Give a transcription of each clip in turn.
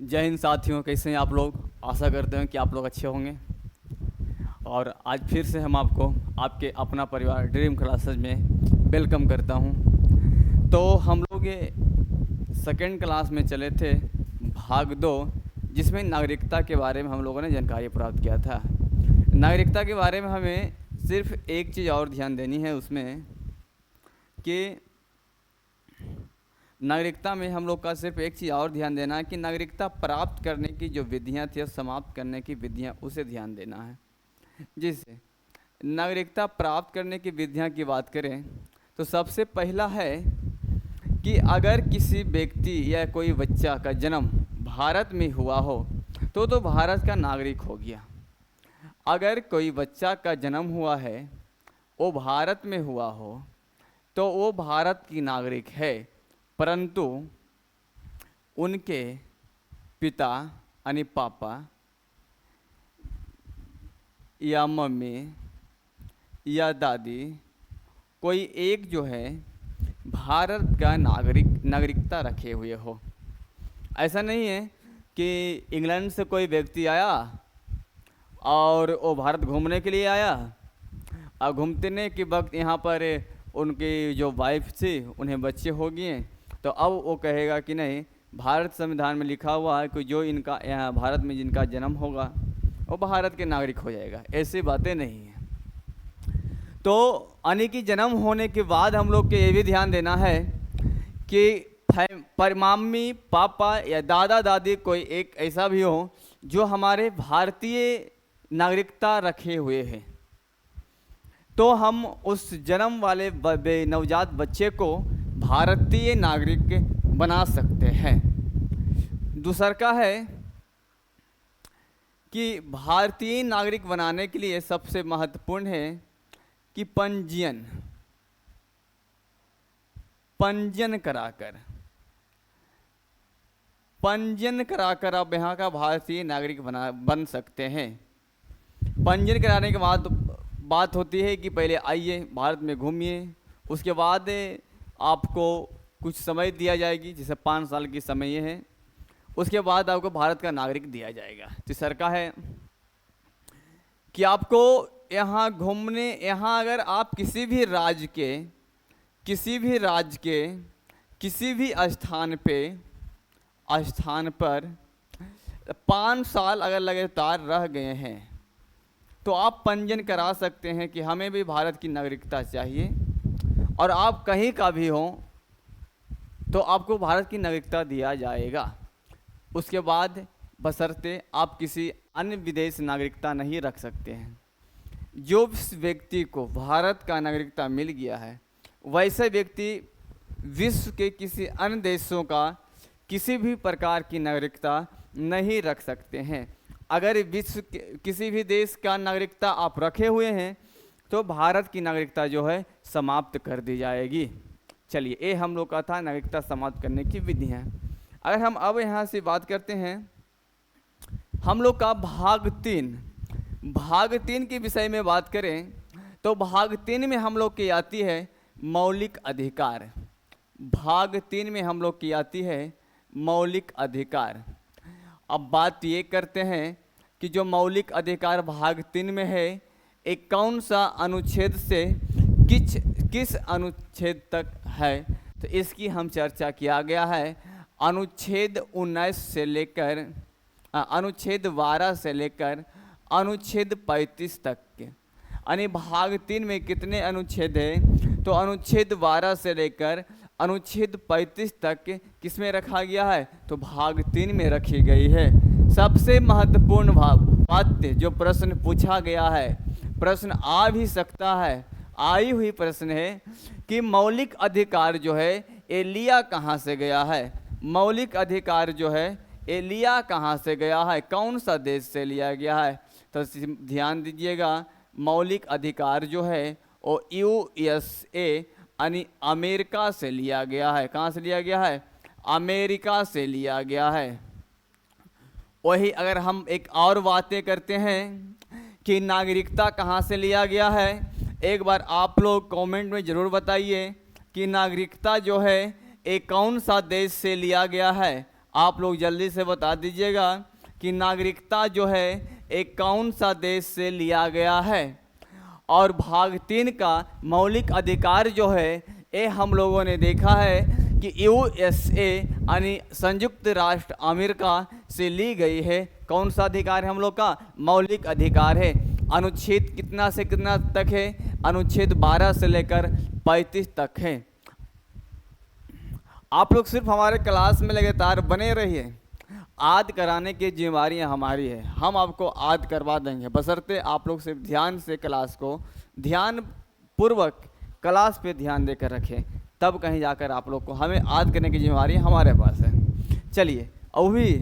जय हिंद साथियों, कैसे हैं आप लोग। आशा करते हैं कि आप लोग अच्छे होंगे। और आज फिर से हम आपको आपके अपना परिवार ड्रीम क्लासेस में वेलकम करता हूं। तो हम लोग ये सेकेंड क्लास में चले थे, भाग 2, जिसमें नागरिकता के बारे में हम लोगों ने जानकारी प्राप्त किया था। नागरिकता के बारे में हमें सिर्फ एक चीज़ और ध्यान देनी है उसमें कि नागरिकता में हम लोग का सिर्फ एक चीज़ और ध्यान देना है कि नागरिकता प्राप्त करने की जो विधियां थी और समाप्त करने की विधियां, उसे ध्यान देना है। जिससे नागरिकता प्राप्त करने की विधियां की बात करें तो सबसे पहला है कि अगर किसी व्यक्ति या कोई बच्चा का जन्म भारत में हुआ हो तो भारत का नागरिक हो गया। अगर कोई बच्चा का जन्म हुआ है, वो भारत में हुआ हो, तो वो भारत की नागरिक है। परंतु उनके पिता यानी पापा या मम्मी या दादी कोई एक जो है भारत का नागरिकता रखे हुए हो। ऐसा नहीं है कि इंग्लैंड से कोई व्यक्ति आया और वो भारत घूमने के लिए आया और घूमने के वक्त यहाँ पर उनकी जो वाइफ थी, उन्हें बच्चे हो गए, तो अब वो कहेगा कि नहीं, भारत संविधान में लिखा हुआ है कि जो इनका यहाँ भारत में जिनका जन्म होगा वो भारत के नागरिक हो जाएगा। ऐसी बातें नहीं हैं। तो यानी कि जन्म होने के बाद हम लोग को ये भी ध्यान देना है कि मम्मी पापा या दादा दादी कोई एक ऐसा भी हो जो हमारे भारतीय नागरिकता रखे हुए हैं, तो हम उस जन्म वाले नवजात बच्चे को भारतीय नागरिक बना सकते हैं। दूसरा का है कि भारतीय नागरिक बनाने के लिए सबसे महत्वपूर्ण है कि पंजीयन कराकर आप यहाँ का भारतीय नागरिक बन सकते हैं। पंजीयन कराने के बाद बात होती है कि पहले आइए भारत में घूमिए, उसके बाद आपको कुछ समय दिया जाएगी, जैसे 5 साल की समय ये है, उसके बाद आपको भारत का नागरिक दिया जाएगा। तीसरा का है कि आपको यहाँ घूमने, यहाँ अगर आप किसी भी राज्य के किसी भी स्थान पर 5 साल अगर लगातार रह गए हैं तो आप पंजीयन करा सकते हैं कि हमें भी भारत की नागरिकता चाहिए, और आप कहीं का भी हों तो आपको भारत की नागरिकता दिया जाएगा। उसके बाद बशर्ते आप किसी अन्य विदेश नागरिकता नहीं रख सकते हैं। जो व्यक्ति को भारत का नागरिकता मिल गया है, वैसे व्यक्ति विश्व के किसी अन्य देशों का किसी भी प्रकार की नागरिकता नहीं रख सकते हैं। अगर विश्व के किसी भी देश का नागरिकता आप रखे हुए हैं तो भारत की नागरिकता जो है समाप्त कर दी जाएगी। चलिए, ये हम लोग का था नागरिकता समाप्त करने की विधियाँ। अगर हम अब यहाँ से बात करते हैं हम लोग का भाग 3 के विषय में बात करें तो भाग 3 में हम लोग की आती है मौलिक अधिकार। भाग 3 में हम लोग की आती है मौलिक अधिकार। अब बात ये करते हैं कि जो मौलिक अधिकार भाग 3 में है, एक कौन सा अनुच्छेद से किस अनुच्छेद तक है, तो इसकी हम चर्चा किया गया है। अनुच्छेद 19 से लेकर अनुच्छेद 12 से लेकर अनुच्छेद 35 तक के, यानी भाग 3 में कितने अनुच्छेद हैं, तो अनुच्छेद 12 से लेकर अनुच्छेद 35 तक किसमें रखा गया है, तो भाग 3 में रखी गई है। सबसे महत्वपूर्ण बात जो प्रश्न पूछा गया है, प्रश्न आ भी सकता है, आई हुई प्रश्न है कि मौलिक अधिकार जो है ये लिया कहाँ से गया है। मौलिक अधिकार जो है ये लिया कहाँ से गया है, कौन सा देश से लिया गया है, तो ध्यान दीजिएगा। मौलिक अधिकार जो है वो USA यानी अमेरिका से लिया गया है। कहाँ से लिया गया है, अमेरिका से लिया गया है। वही अगर हम एक और बातें करते हैं कि नागरिकता कहाँ से लिया गया है, एक बार आप लोग कमेंट में ज़रूर बताइए कि नागरिकता जो है एक कौन सा देश से लिया गया है, आप लोग जल्दी से बता दीजिएगा कि नागरिकता जो है एक कौन सा देश से लिया गया है। और भाग 3 का मौलिक अधिकार जो है ये हम लोगों ने देखा है कि यूएसए यानी संयुक्त राष्ट्र अमेरिका से ली गई है। कौन सा अधिकार है हम लोग का? मौलिक अधिकार है। अनुच्छेद कितना से कितना तक है? अनुच्छेद 12 से लेकर 35 तक है। आप लोग सिर्फ हमारे क्लास में लगातार बने रहिए, याद कराने की जिम्मेदारियाँ हमारी है, हम आपको याद करवा देंगे, बशर्ते आप लोग सिर्फ ध्यान से क्लास को ध्यान पूर्वक क्लास पे ध्यान देकर रखें, तब कहीं जाकर आप लोग को हमें याद करने की जिम्मेदारी हमारे पास है। चलिए अभी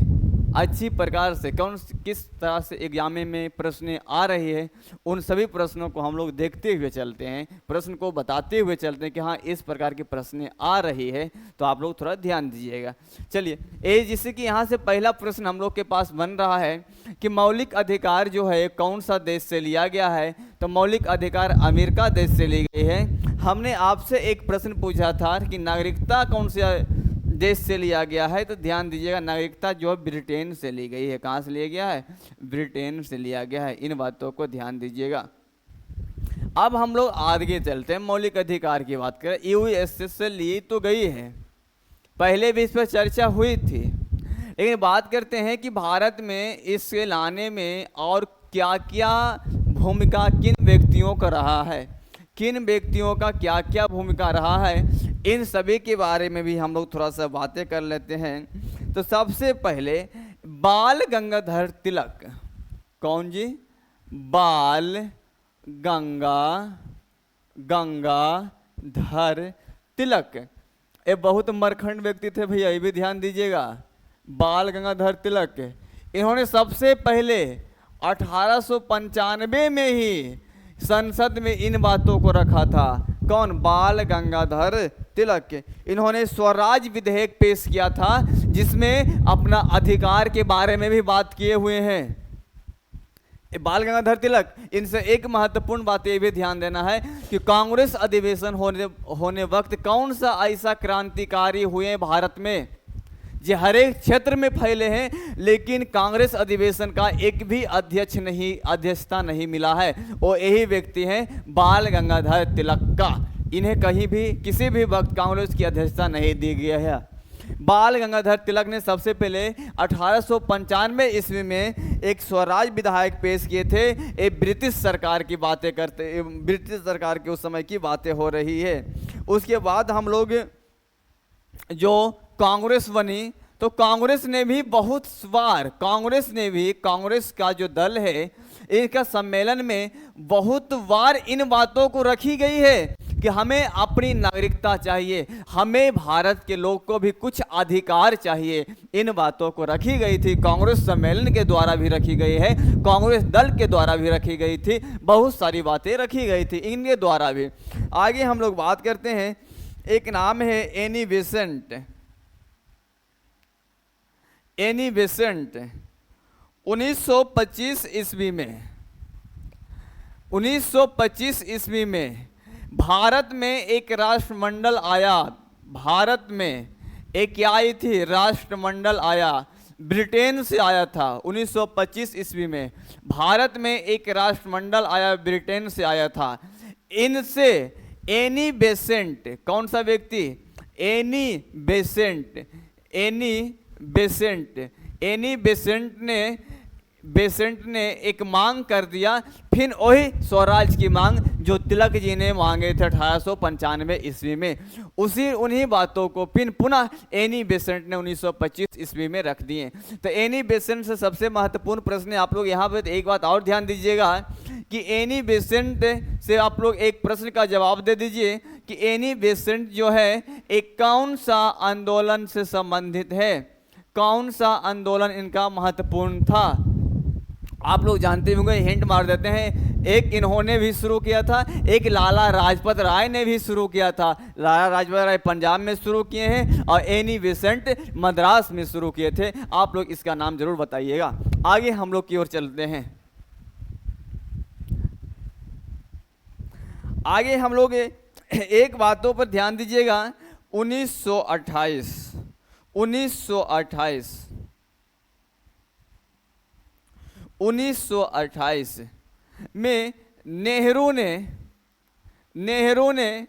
अच्छी प्रकार से किस तरह से एग्जाम में प्रश्न आ रही है उन सभी प्रश्नों को हम लोग देखते हुए चलते हैं, प्रश्न को बताते हुए चलते हैं कि हाँ इस प्रकार के प्रश्न आ रही है, तो आप लोग थोड़ा ध्यान दीजिएगा। चलिए ये जिससे कि यहाँ से पहला प्रश्न हम लोग के पास बन रहा है कि मौलिक अधिकार जो है कौन सा देश से लिया गया है, तो मौलिक अधिकार अमेरिका देश से ली गई है। हमने आपसे एक प्रश्न पूछा था कि नागरिकता कौन से देश से लिया गया है, तो ध्यान दीजिएगा नागरिकता जो है ब्रिटेन से ली गई है। कहाँ से लिया गया है? ब्रिटेन से लिया गया है। इन बातों को ध्यान दीजिएगा। अब हम लोग आगे चलते हैं, मौलिक अधिकार की बात करें। यूएसए से ली तो गई है, पहले भी इस पर चर्चा हुई थी, लेकिन बात करते हैं कि भारत में इसके लाने में और क्या क्या भूमिका किन व्यक्तियों का रहा है, किन व्यक्तियों का क्या क्या भूमिका रहा है, इन सभी के बारे में भी हम लोग थोड़ा सा बातें कर लेते हैं। तो सबसे पहले बाल गंगाधर तिलक। कौन जी? बाल गंगाधर तिलक। ये बहुत मरखंड व्यक्ति थे भैया, ये भी ध्यान दीजिएगा। बाल गंगाधर तिलक इन्होंने सबसे पहले 1895 में ही संसद में इन बातों को रखा था। कौन? बाल गंगाधर तिलक। इन्होंने स्वराज विधेयक पेश किया था जिसमें अपना अधिकार के बारे में भी बात किए हुए हैं बाल गंगाधर तिलक। इनसे एक महत्वपूर्ण बात ये भी ध्यान देना है कि कांग्रेस अधिवेशन होने वक्त कौन सा ऐसा क्रांतिकारी हुए भारत में जो हर एक क्षेत्र में फैले हैं, लेकिन कांग्रेस अधिवेशन का एक भी अध्यक्षता नहीं मिला है। वो यही व्यक्ति हैं बाल गंगाधर तिलक का। इन्हें कहीं भी किसी भी वक्त कांग्रेस की अध्यक्षता नहीं दी गई है। बाल गंगाधर तिलक ने सबसे पहले 1895 ईस्वी में एक स्वराज विधेयक पेश किए थे। ये ब्रिटिश सरकार की बातें करते, ब्रिटिश सरकार के उस समय की बातें हो रही है। उसके बाद हम लोग जो कांग्रेस बनी, तो कांग्रेस ने भी बहुत बार कांग्रेस का जो दल है इनका सम्मेलन में बहुत बार इन बातों को रखी गई है कि हमें अपनी नागरिकता चाहिए, हमें भारत के लोग को भी कुछ अधिकार चाहिए। इन बातों को रखी गई थी, कांग्रेस सम्मेलन के द्वारा भी रखी गई है, कांग्रेस दल के द्वारा भी रखी गई थी, बहुत सारी बातें रखी गई थी इनके द्वारा भी। आगे हम लोग बात करते हैं, एक नाम है एनी बेसेंट। 1925 ईस्वी में भारत में एक राष्ट्रमंडल आया। भारत में एक क्या आई थी? राष्ट्रमंडल आया, ब्रिटेन से आया था। 1925 ईस्वी में भारत में एक राष्ट्रमंडल आया, ब्रिटेन से आया था। इनसे एनी बेसेंट, कौन सा व्यक्ति? एनी बेसेंट ने एक मांग कर दिया, फिर वही स्वराज की मांग जो तिलक जी ने मांगे थे 1895 ईस्वी में, उन्हीं बातों को फिर पुनः एनी बेसेंट ने 1925 ईस्वी में रख दिए। तो एनी बेसेंट से सबसे महत्वपूर्ण प्रश्न आप लोग यहाँ पे एक बात और ध्यान दीजिएगा कि एनी बेसेंट से आप लोग एक प्रश्न का जवाब दे दीजिए कि एनी बेसेंट जो है एक कौन सा आंदोलन से संबंधित है, कौन सा आंदोलन इनका महत्वपूर्ण था। आप लोग जानते होंगे, हिंट मार देते हैं, एक इन्होंने भी शुरू किया था, एक लाला लाजपत राय ने भी शुरू किया था। लाला लाजपत राय पंजाब में शुरू किए हैं और एनी बेसेंट मद्रास में शुरू किए थे। आप लोग इसका नाम जरूर बताइएगा। आगे हम लोग की ओर चलते हैं। आगे हम लोग एक बातों पर ध्यान दीजिएगा। 1928 1928 में नेहरू ने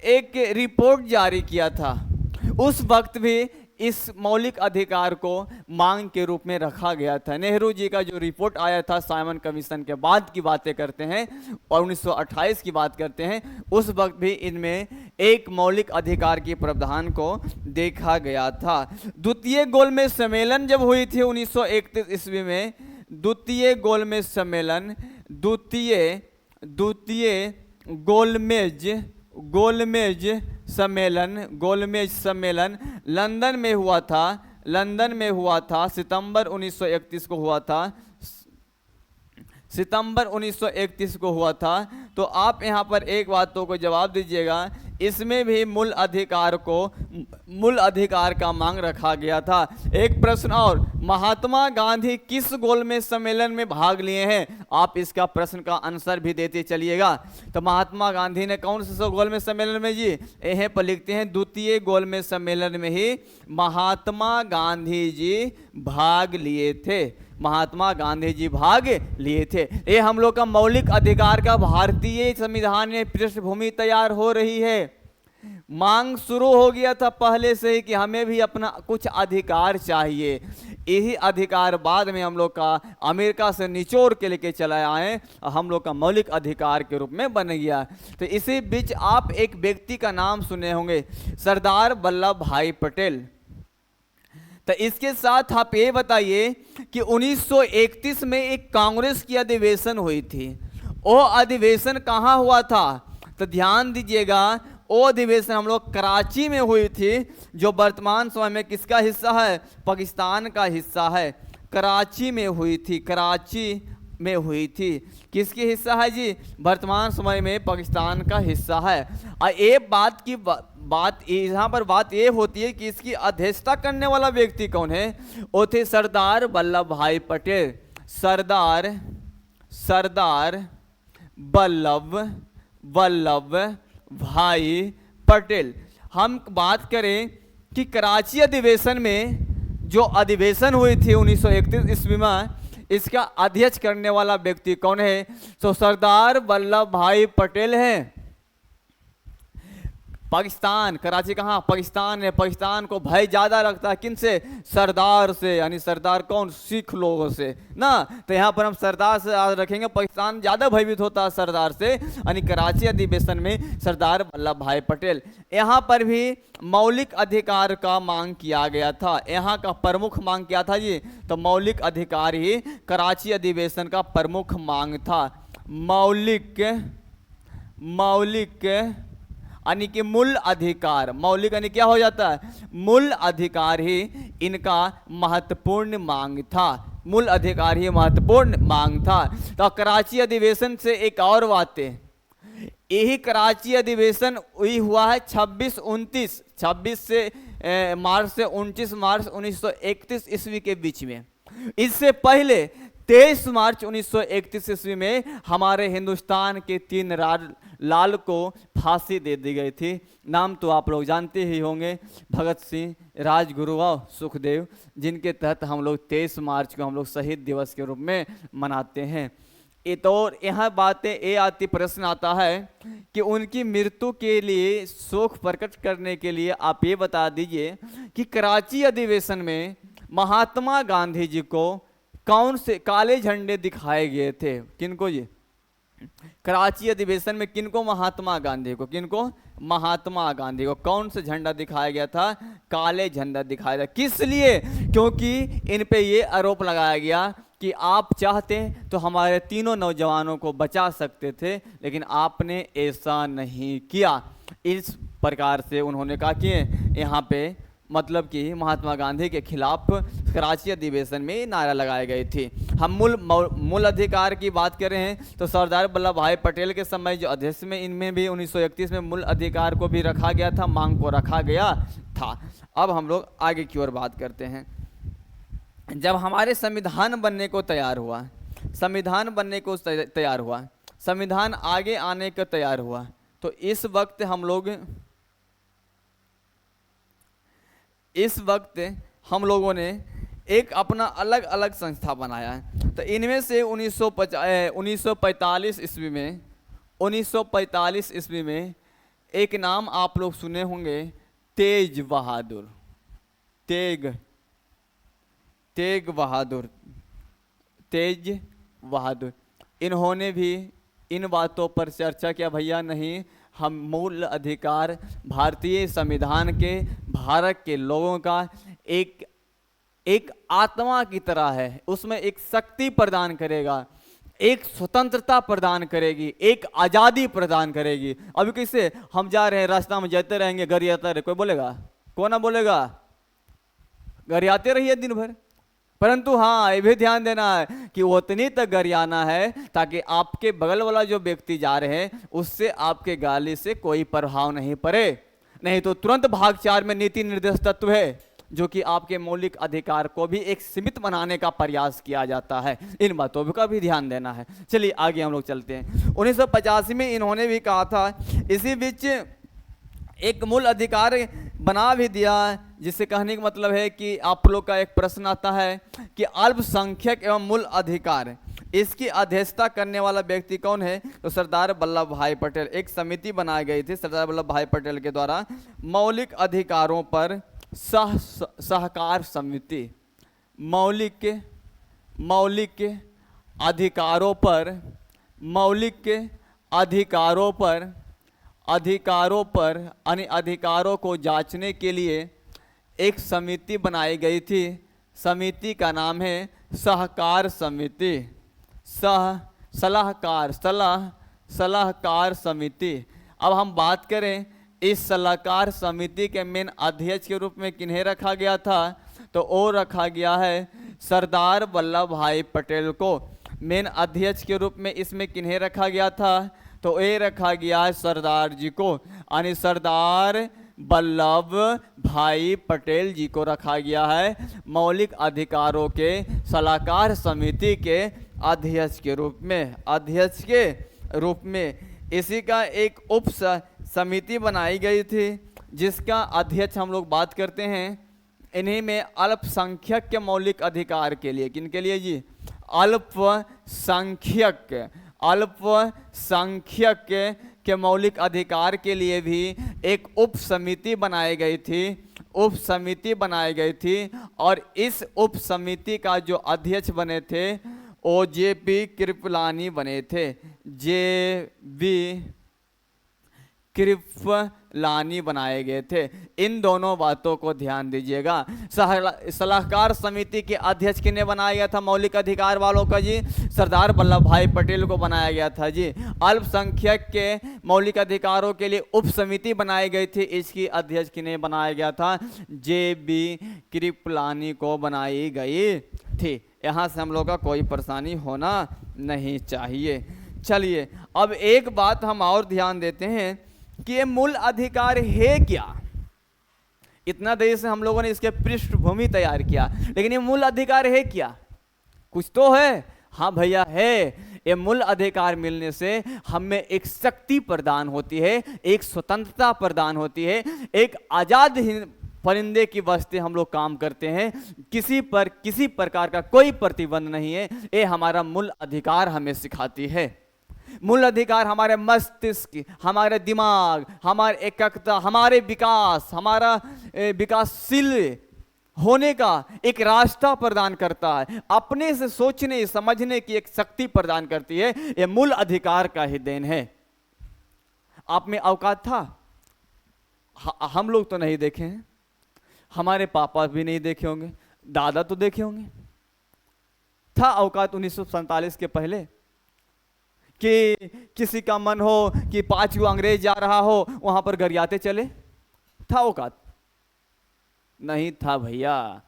एक रिपोर्ट जारी किया था। उस वक्त भी इस मौलिक अधिकार को मांग के रूप में रखा गया था। नेहरू जी का जो रिपोर्ट आया था साइमन कमीशन के बाद की बातें करते हैं और 1928 की बात करते हैं, उस वक्त भी इनमें एक मौलिक अधिकार के प्रावधान को देखा गया था। द्वितीय गोलमेज सम्मेलन जब हुई थी 1931 ईस्वी में, द्वितीय गोलमेज सम्मेलन लंदन में हुआ था। सितंबर 1931 को हुआ था। तो आप यहाँ पर एक बातों को जवाब दीजिएगा, इसमें भी मूल अधिकार का मांग रखा गया था। एक प्रश्न और, महात्मा गांधी किस गोलमेज सम्मेलन में भाग लिए हैं? आप इसका प्रश्न का आंसर भी देते चलिएगा। तो महात्मा गांधी ने कौन से गोलमेज सम्मेलन में जी, यहीं पर लिखते हैं द्वितीय गोलमेज सम्मेलन में ही महात्मा गांधी जी भाग लिए थे। महात्मा गांधी जी भाग लिए थे। ये हम लोग का मौलिक अधिकार का भारतीय संविधान में पृष्ठभूमि तैयार हो रही है। मांग शुरू हो गया था पहले से ही कि हमें भी अपना कुछ अधिकार चाहिए। यही अधिकार बाद में हम लोग का अमेरिका से निचोड़ के लेके चला आए, हम लोग का मौलिक अधिकार के रूप में बन गया। तो इसी बीच आप एक व्यक्ति का नाम सुने होंगे, सरदार वल्लभ भाई पटेल। तो इसके साथ आप ये बताइए कि 1931 में एक कांग्रेस की अधिवेशन हुई थी। वो अधिवेशन कहाँ हुआ था? तो ध्यान दीजिएगा, वो अधिवेशन हम लोग कराची में हुई थी, जो वर्तमान समय में किसका हिस्सा है? पाकिस्तान का हिस्सा है। कराची में हुई थी। किसकी हिस्सा है जी? वर्तमान समय में पाकिस्तान का हिस्सा है। और ये बात यहाँ पर बात ये होती है कि इसकी अध्यक्षता करने वाला व्यक्ति कौन है? वो थे सरदार वल्लभ भाई पटेल। सरदार वल्लभ भाई पटेल। हम बात करें कि कराची अधिवेशन में जो अधिवेशन हुई थी 1931 ईस्वी में, इसका अध्यक्ष करने वाला व्यक्ति कौन है? तो सरदार वल्लभ भाई पटेल हैं। पाकिस्तान, कराची कहाँ? पाकिस्तान है। पाकिस्तान को भय ज़्यादा लगता है किनसे? सरदार से। यानी सरदार कौन? सिख लोगों से ना। तो यहाँ पर हम सरदार से याद रखेंगे, पाकिस्तान ज़्यादा भयभीत होता है सरदार से। यानी कराची अधिवेशन में सरदार वल्लभ भाई पटेल। यहाँ पर भी मौलिक अधिकार का मांग किया गया था। यहाँ का प्रमुख मांग क्या था जी? तो मौलिक अधिकार ही कराची अधिवेशन का प्रमुख मांग था। मौलिक यानी कि मूल अधिकार, मौलिक यानी क्या हो जाता है? मूल अधिकार ही इनका महत्वपूर्ण मांग था। मूल अधिकार ही महत्वपूर्ण मांग था। तो कराची अधिवेशन से एक और बात है, यही कराची अधिवेशन वही हुआ है 26 मार्च से 29 मार्च 1931 ईस्वी के बीच में। इससे पहले 23 मार्च 1931 ईस्वी में हमारे हिंदुस्तान के 3 लाल को फांसी दे दी गई थी। नाम तो आप लोग जानते ही होंगे, भगत सिंह, राजगुरु और सुखदेव, जिनके तहत हम लोग 23 मार्च को हम लोग शहीद दिवस के रूप में मनाते हैं। तो यहाँ बातें ये आती, प्रश्न आता है कि उनकी मृत्यु के लिए शोक प्रकट करने के लिए आप ये बता दीजिए कि कराची अधिवेशन में महात्मा गांधी जी को कौन से काले झंडे दिखाए गए थे? किनको जी? कराची अधिवेशन में किनको? महात्मा गांधी को कौन सा झंडा दिखाया गया था? काले झंडा दिखाया गया। किस लिए? क्योंकि इन पे ये आरोप लगाया गया कि आप चाहते तो हमारे तीनों नौजवानों को बचा सकते थे, लेकिन आपने ऐसा नहीं किया। इस प्रकार से उन्होंने कहा कि यहाँ पे मतलब कि महात्मा गांधी के खिलाफ कराची अधिवेशन में नारा लगाए गए थे। हम मूल अधिकार की बात कर रहे हैं तो सरदार वल्लभ भाई पटेल के समय जो अध्यक्ष में, इनमें भी 1931 में मूल अधिकार को भी रखा गया था, मांग को रखा गया था। अब हम लोग आगे की ओर बात करते हैं। जब हमारे संविधान बनने को तैयार हुआ, संविधान आगे आने को तैयार हुआ, तो इस वक्त हम लोग इस वक्त हम लोगों ने एक अपना अलग अलग संस्था बनाया है। तो इनमें से 1945 ईस्वी में 1945 ईस्वी में एक नाम आप लोग सुने होंगे, तेग बहादुर। तेग बहादुर इन्होंने भी इन बातों पर चर्चा किया, भैया नहीं, हम मूल अधिकार भारतीय संविधान के, भारत के लोगों का एक आत्मा की तरह है, उसमें एक शक्ति प्रदान करेगा, एक स्वतंत्रता प्रदान करेगी, एक आज़ादी प्रदान करेगी। अभी कैसे हम जा रहे हैं, रास्ता में जाते रहेंगे, गरियाते रहे, कोई बोलेगा? कौन ना बोलेगा? गरियाते रहिए दिन भर। परंतु हाँ, ये भी ध्यान देना है कि उतनी तक गरियाना है ताकि आपके बगल वाला जो व्यक्ति जा रहे हैं उससे आपके गाली से कोई प्रभाव नहीं पड़े, नहीं तो तुरंत भागचार में नीति निर्देश तत्व है जो कि आपके मौलिक अधिकार को भी एक सीमित बनाने का प्रयास किया जाता है। इन बातों का भी ध्यान देना है। चलिए आगे हम लोग चलते हैं। 1985 में इन्होंने भी कहा था, इसी बीच एक मूल अधिकार बना भी दिया, जिससे कहने का मतलब है कि आप लोग का एक प्रश्न आता है कि अल्पसंख्यक एवं मूल अधिकार, इसकी अध्यक्षता करने वाला व्यक्ति कौन है? तो सरदार वल्लभ भाई पटेल। एक समिति बनाई गई थी सरदार वल्लभ भाई पटेल के द्वारा, मौलिक अधिकारों पर सहकार समिति। मौलिक अधिकारों पर यानी अधिकारों को जांचने के लिए एक समिति बनाई गई थी। समिति का नाम है सहकार समिति, सलाहकार समिति। अब हम बात करें इस सलाहकार समिति के मेन अध्यक्ष के रूप में किन्हें रखा गया था? तो वो रखा गया है सरदार वल्लभ भाई पटेल को। मेन अध्यक्ष के रूप में इसमें किन्हें रखा गया था? तो ये रखा गया है सरदार जी को, यानी सरदार वल्लभ भाई पटेल जी को रखा गया है मौलिक अधिकारों के सलाहकार समिति के अध्यक्ष के रूप में। इसी का एक उप समिति बनाई गई थी जिसका अध्यक्ष हम लोग बात करते हैं। इन्हीं में अल्पसंख्यक के मौलिक अधिकार के लिए, किनके लिए जी? अल्पसंख्यक के मौलिक अधिकार के लिए भी एक उप समिति बनाई गई थी। और इस उप समिति का जो अध्यक्ष बने थे वो जेपी कृपलानी बने थे। कृपलानी बनाए गए थे। इन दोनों बातों को ध्यान दीजिएगा। सलाहकार समिति के अध्यक्ष किन्हें बनाया गया था मौलिक अधिकार वालों का जी? सरदार वल्लभ भाई पटेल को बनाया गया था जी। अल्पसंख्यक के मौलिक अधिकारों के लिए उप समिति बनाई गई थी, इसकी अध्यक्ष किन्हें बनाया गया था? जेबी कृपलानी को बनाई गई थी। यहाँ से हम लोग का कोई परेशानी होना नहीं चाहिए। चलिए अब एक बात हम और ध्यान देते हैं कि ये मूल अधिकार है क्या। इतना देर से हम लोगों ने इसके पृष्ठभूमि तैयार किया, लेकिन ये मूल अधिकार है क्या? कुछ तो है। हाँ भैया है। ये मूल अधिकार मिलने से हमें एक शक्ति प्रदान होती है, एक स्वतंत्रता प्रदान होती है, एक आजाद परिंदे की वास्ते हम लोग काम करते हैं। किसी प्रकार का कोई प्रतिबंध नहीं है। ये हमारा मूल अधिकार हमें सिखाती है। मूल अधिकार हमारे मस्तिष्क, हमारे दिमाग, हमारे एकाग्रता, हमारे विकास, हमारा विकासशील होने का एक रास्ता प्रदान करता है, अपने से सोचने समझने की एक शक्ति प्रदान करती है। ये मूल अधिकार का ही देन है। आप में औकात था? हम लोग तो नहीं देखे हैं, हमारे पापा भी नहीं देखे होंगे, दादा तो देखे होंगे। था औकात 1947 के पहले कि किसी का मन हो कि 5 अंग्रेज जा रहा हो वहां पर गरियाते चले? था औकात? नहीं था भैया।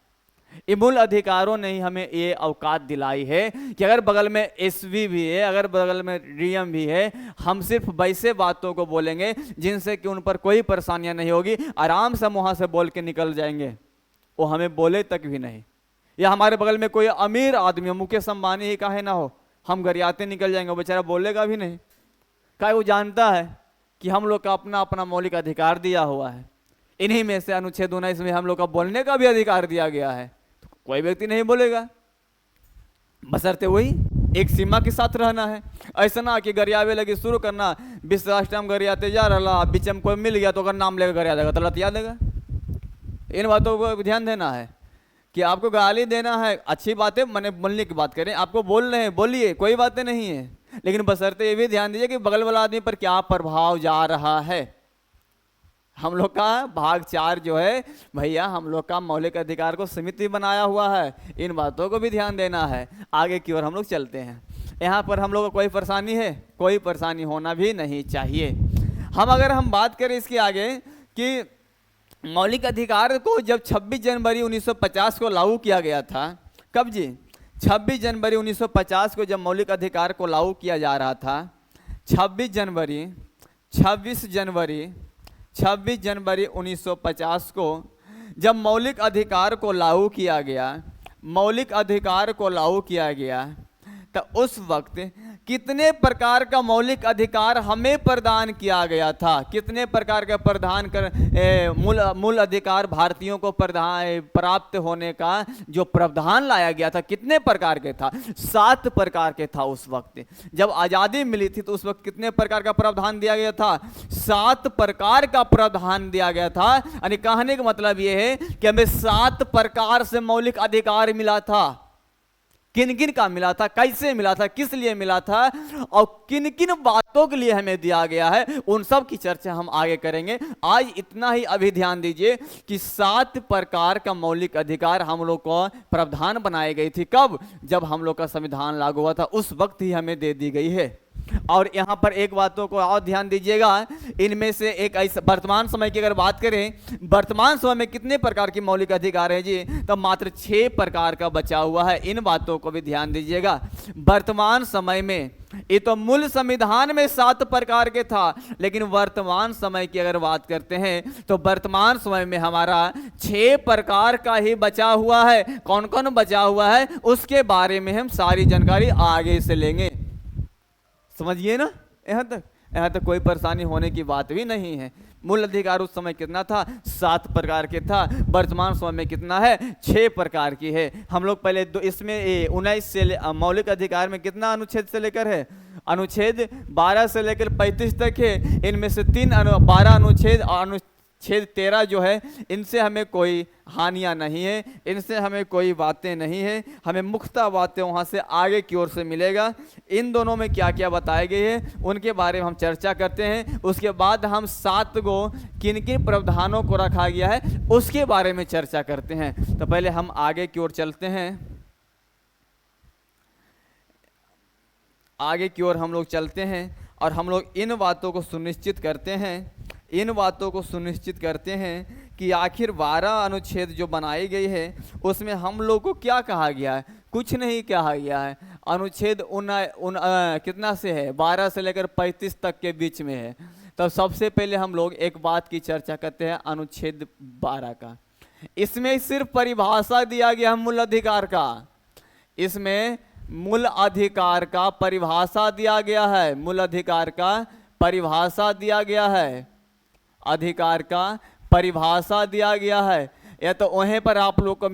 ये मूल अधिकारों ने ही हमें ये औकात दिलाई है कि अगर बगल में एसवी भी है, अगर बगल में डीएम भी है, हम सिर्फ वैसे बातों को बोलेंगे जिनसे कि उन पर कोई परेशानियां नहीं होगी, आराम से वहां से बोल के निकल जाएंगे, वो हमें बोले तक भी नहीं। या हमारे बगल में कोई अमीर आदमी, मुकेश अंबानी ही काहे ना हो, हम गरियाते निकल जाएंगे, वो बेचारा बोलेगा भी नहीं। क्या वो जानता है कि हम लोग का अपना अपना मौलिक अधिकार दिया हुआ है। इन्हीं में से अनुच्छेद 19 में हम लोग का बोलने का भी अधिकार दिया गया है, तो कोई व्यक्ति नहीं बोलेगा, बशर्ते वही एक सीमा के साथ रहना है। ऐसा ना कि गरियावे लगी शुरू करना, 20 टाइम गरियाते जा रहा, बीच में कोई मिल गया तो अगर नाम लेकर गरिया देगा तो लतिया देगा। इन बातों को ध्यान देना है कि आपको गाली देना है, अच्छी बातें मैंने बोलने की बात करें, आपको बोल रहे हैं बोलिए, कोई बातें नहीं है, लेकिन बशर्ते ये भी ध्यान दीजिए कि बगल वाला आदमी पर क्या प्रभाव जा रहा है। हम लोग का भाग 4 जो है भैया, हम लोग का मौलिक अधिकार को सीमित भी बनाया हुआ है, इन बातों को भी ध्यान देना है। आगे की ओर हम लोग चलते हैं। यहाँ पर हम लोग को कोई परेशानी है? कोई परेशानी होना भी नहीं चाहिए। अगर हम बात करें इसके आगे कि मौलिक अधिकार को जब 26 जनवरी 1950 को लागू किया गया था, कब जी? 26 जनवरी 1950 को जब मौलिक अधिकार को लागू किया जा रहा था, 26 जनवरी 1950 को जब मौलिक अधिकार को लागू किया गया, तो उस वक्त कितने प्रकार का मौलिक अधिकार हमें प्रदान किया गया था? कितने प्रकार का मूल अधिकार भारतीयों को प्राप्त होने का जो प्रावधान लाया गया था, कितने प्रकार के था? 7 प्रकार के था। उस वक्त जब आज़ादी मिली थी तो उस वक्त कितने प्रकार का प्रावधान दिया गया था? 7 प्रकार का प्रावधान दिया गया था। यानी कहने का मतलब यह है कि हमें 7 प्रकार से मौलिक अधिकार मिला था। किन किन का मिला था, कैसे मिला था, किस लिए मिला था और किन किन बातों के लिए हमें दिया गया है, उन सब की चर्चा हम आगे करेंगे। आज इतना ही अभी ध्यान दीजिए कि 7 प्रकार का मौलिक अधिकार हम लोग को प्रावधान बनाई गई थी। कब? जब हम लोग का संविधान लागू हुआ था, उस वक्त ही हमें दे दी गई है। और यहाँ पर एक बातों को और ध्यान दीजिएगा, इनमें से एक ऐसा वर्तमान समय की अगर बात करें, वर्तमान समय में कितने प्रकार की मौलिक अधिकार है जी? तो मात्र 6 प्रकार का बचा हुआ है। इन बातों को भी ध्यान दीजिएगा। वर्तमान समय में ये तो मूल संविधान में 7 प्रकार के था, लेकिन वर्तमान समय की अगर बात करते हैं तो वर्तमान समय में हमारा 6 प्रकार का ही बचा हुआ है। कौन कौन बचा हुआ है उसके बारे में हम सारी जानकारी आगे से लेंगे। समझिए ना, यहाँ तक कोई परेशानी होने की बात भी नहीं है। मूल अधिकार उस समय कितना था? 7 प्रकार के था। वर्तमान समय में कितना है? 6 प्रकार की है। हम लोग पहले इसमें 19 से मौलिक अधिकार में कितना अनुच्छेद से लेकर है? अनुच्छेद 12 से लेकर 35 तक है। इनमें से 12 अनुच्छेद और अनुच्छेद 13 जो है, इनसे हमें कोई हानियां नहीं है, इनसे हमें कोई बातें नहीं है। हमें मुख्ता बातें वहाँ से आगे की ओर से मिलेगा। इन दोनों में क्या क्या बताए गए हैं उनके बारे में हम चर्चा करते हैं। उसके बाद हम 7 गो किन किन प्रावधानों को रखा गया है उसके बारे में चर्चा करते हैं। तो पहले हम आगे की ओर चलते हैं। आगे की ओर हम लोग चलते हैं और हम लोग इन बातों को सुनिश्चित करते हैं कि आखिर 12 अनुच्छेद जो बनाई गई है उसमें हम लोग को क्या कहा गया है? कुछ नहीं कहा गया है। अनुच्छेद कितना से है? 12 से लेकर 35 तक के बीच में है। तो सबसे पहले हम लोग एक बात की चर्चा करते हैं, अनुच्छेद 12 का। इसमें सिर्फ परिभाषा दिया गया है मूल अधिकार का। इसमें मूल अधिकार का परिभाषा दिया गया है। मूल अधिकार का परिभाषा दिया गया है। अधिकार का परिभाषा दिया गया है। या तो वहीं पर आप लोग को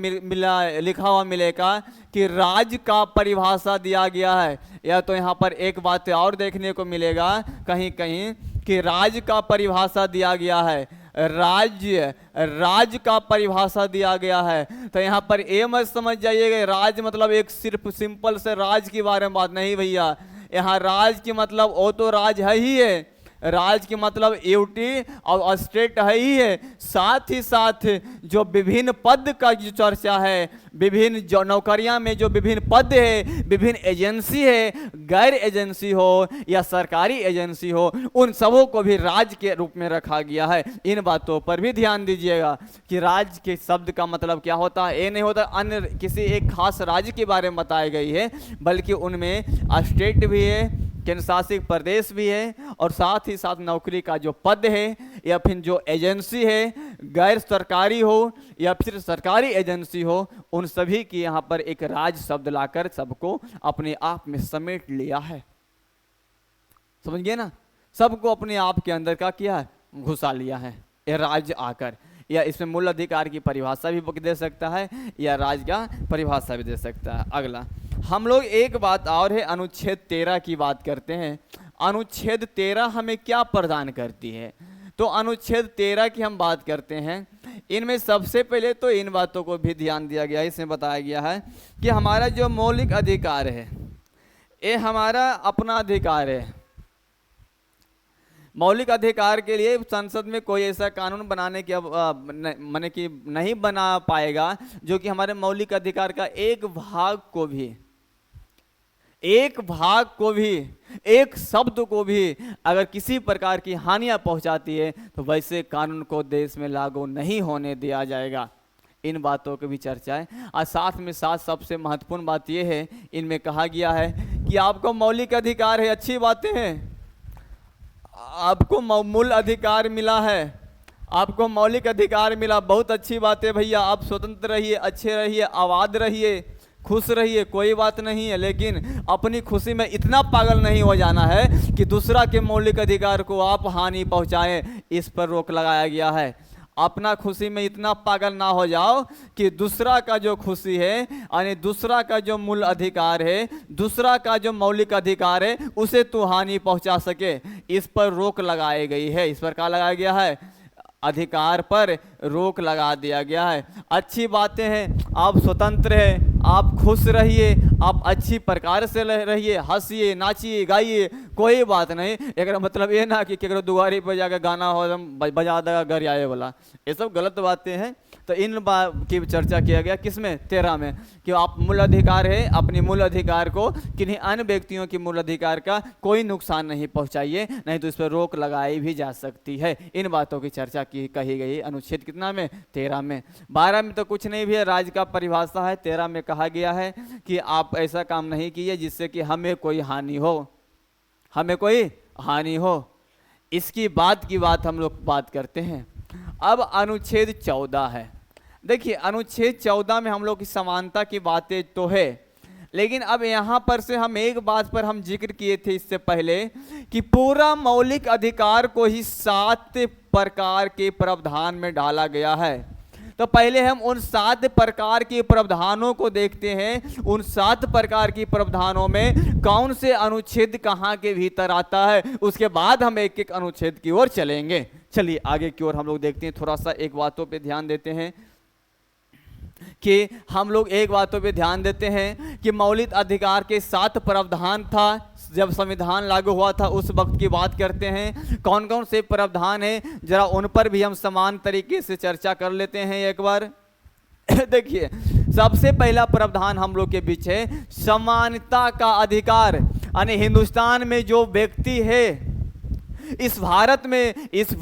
लिखा हुआ मिलेगा कि राज्य का परिभाषा दिया गया है, या तो यहाँ पर एक बात और देखने को मिलेगा कहीं कहीं कि राज्य का परिभाषा दिया गया है। राज्य का परिभाषा दिया गया है। तो यहाँ पर ये मत समझ जाइएगा राज्य मतलब एक सिर्फ सिंपल से राज्य के बारे में बात नहीं भैया। यहाँ राज्य की मतलब वो तो राज्य है ही है, राज्य के मतलब यूटी और स्टेट है ही है। साथ ही साथ जो विभिन्न पद का जो चर्चा है, विभिन्न जो नौकरियां में जो विभिन्न पद है, विभिन्न एजेंसी है, गैर एजेंसी हो या सरकारी एजेंसी हो, उन सबों को भी राज्य के रूप में रखा गया है। इन बातों पर भी ध्यान दीजिएगा कि राज्य के शब्द का मतलब क्या होता है। ये नहीं होता अन्य किसी एक खास राज्य के बारे में बताई गई है, बल्कि उनमें स्टेट भी है, केंद्र शासित प्रदेश भी है, और साथ ही साथ नौकरी का जो पद है या फिर जो एजेंसी है, गैर सरकारी हो या फिर सरकारी एजेंसी हो, उन सभी की यहाँ पर एक राज्य शब्द लाकर सबको अपने आप में समेट लिया है। समझ गए ना, सबको अपने आप के अंदर का किया है, घुसा लिया है ये राज्य आकर। या इसमें मूल अधिकार की परिभाषा भी दे सकता है या राज्य का परिभाषा भी दे सकता है। अगला हम लोग एक बात और है, अनुच्छेद 13 की बात करते हैं। अनुच्छेद 13 हमें क्या प्रदान करती है? तो अनुच्छेद 13 की हम बात करते हैं। इनमें सबसे पहले तो इन बातों को भी ध्यान दिया गया है, इसमें बताया गया है कि हमारा जो मौलिक अधिकार है ये हमारा अपना अधिकार है। मौलिक अधिकार के लिए संसद में कोई ऐसा कानून बनाने की माने कि नहीं बना पाएगा जो कि हमारे मौलिक अधिकार का एक भाग को भी एक शब्द को भी अगर किसी प्रकार की हानियां पहुंचाती है तो वैसे कानून को देश में लागू नहीं होने दिया जाएगा। इन बातों की भी चर्चा है। और साथ में साथ सबसे महत्वपूर्ण बात यह है, इनमें कहा गया है कि आपको मौलिक अधिकार है, अच्छी बातें हैं, आपको मूल अधिकार मिला है, आपको मौलिक अधिकार मिला, बहुत अच्छी बात है भैया, आप स्वतंत्र रहिए, अच्छे रहिए, आबाद रहिए, खुश रहिए, कोई बात नहीं है। लेकिन अपनी खुशी में इतना पागल नहीं हो जाना है कि दूसरा के मौलिक अधिकार को आप हानि पहुंचाएं, इस पर रोक लगाया गया है। अपना खुशी में इतना पागल ना हो जाओ कि दूसरा का जो खुशी है यानी दूसरा का जो मूल अधिकार है, दूसरा का जो मौलिक अधिकार है, उसे तू हानि पहुंचा सके, इस पर रोक लगाई गई है। इस पर क्या लगाया गया है? अधिकार पर रोक लगा दिया गया है। अच्छी बातें हैं, आप स्वतंत्र हैं, आप खुश रहिए, आप अच्छी प्रकार से रहिए, हंसिए, नाचिए, गाइए, कोई बात नहीं। एक मतलब ये ना कि केकरो दुआरी पर जाकर गाना हो बजा देगा घर आए वाला, ये सब गलत बातें हैं। तो इन बात की चर्चा किया गया किसमें? 13 में, कि आप मूल अधिकार है, अपनी मूल अधिकार को किन्हीं अन्य व्यक्तियों की मूल अधिकार का कोई नुकसान नहीं पहुंचाइए, नहीं तो इस पर रोक लगाई भी जा सकती है। इन बातों की चर्चा की कही गई अनुच्छेद कितना में? 13 में। 12 में तो कुछ नहीं भी है, राज्य का परिभाषा है। 13 में कहा गया है कि आप ऐसा काम नहीं कीजिए जिससे कि हमें कोई हानि हो, इसकी बात हम लोग बात करते हैं। अब अनुच्छेद 14 है। देखिए अनुच्छेद 14 में हम लोग की समानता की बातें तो है, लेकिन अब यहाँ पर से हम एक बात पर हम जिक्र किए थे इससे पहले कि पूरा मौलिक अधिकार को ही 7 प्रकार के प्रावधान में डाला गया है। तो पहले हम उन 7 प्रकार के प्रावधानों को देखते हैं, उन 7 प्रकार के प्रावधानों में कौन से अनुच्छेद कहाँ के भीतर आता है, उसके बाद हम एक एक अनुच्छेद की ओर चलेंगे। चलिए आगे की ओर हम लोग देखते हैं, थोड़ा सा एक बातों पे ध्यान देते हैं कि मौलिक अधिकार के 7 प्रावधान था जब संविधान लागू हुआ था, उस वक्त की बात करते हैं। कौन कौन से प्रावधान हैं जरा उन पर भी हम समान तरीके से चर्चा कर लेते हैं एक बार। देखिए सबसे पहला प्रावधान हम लोग के बीच है समानता का अधिकार। यानी हिंदुस्तान में जो व्यक्ति है, इस भारत में, इस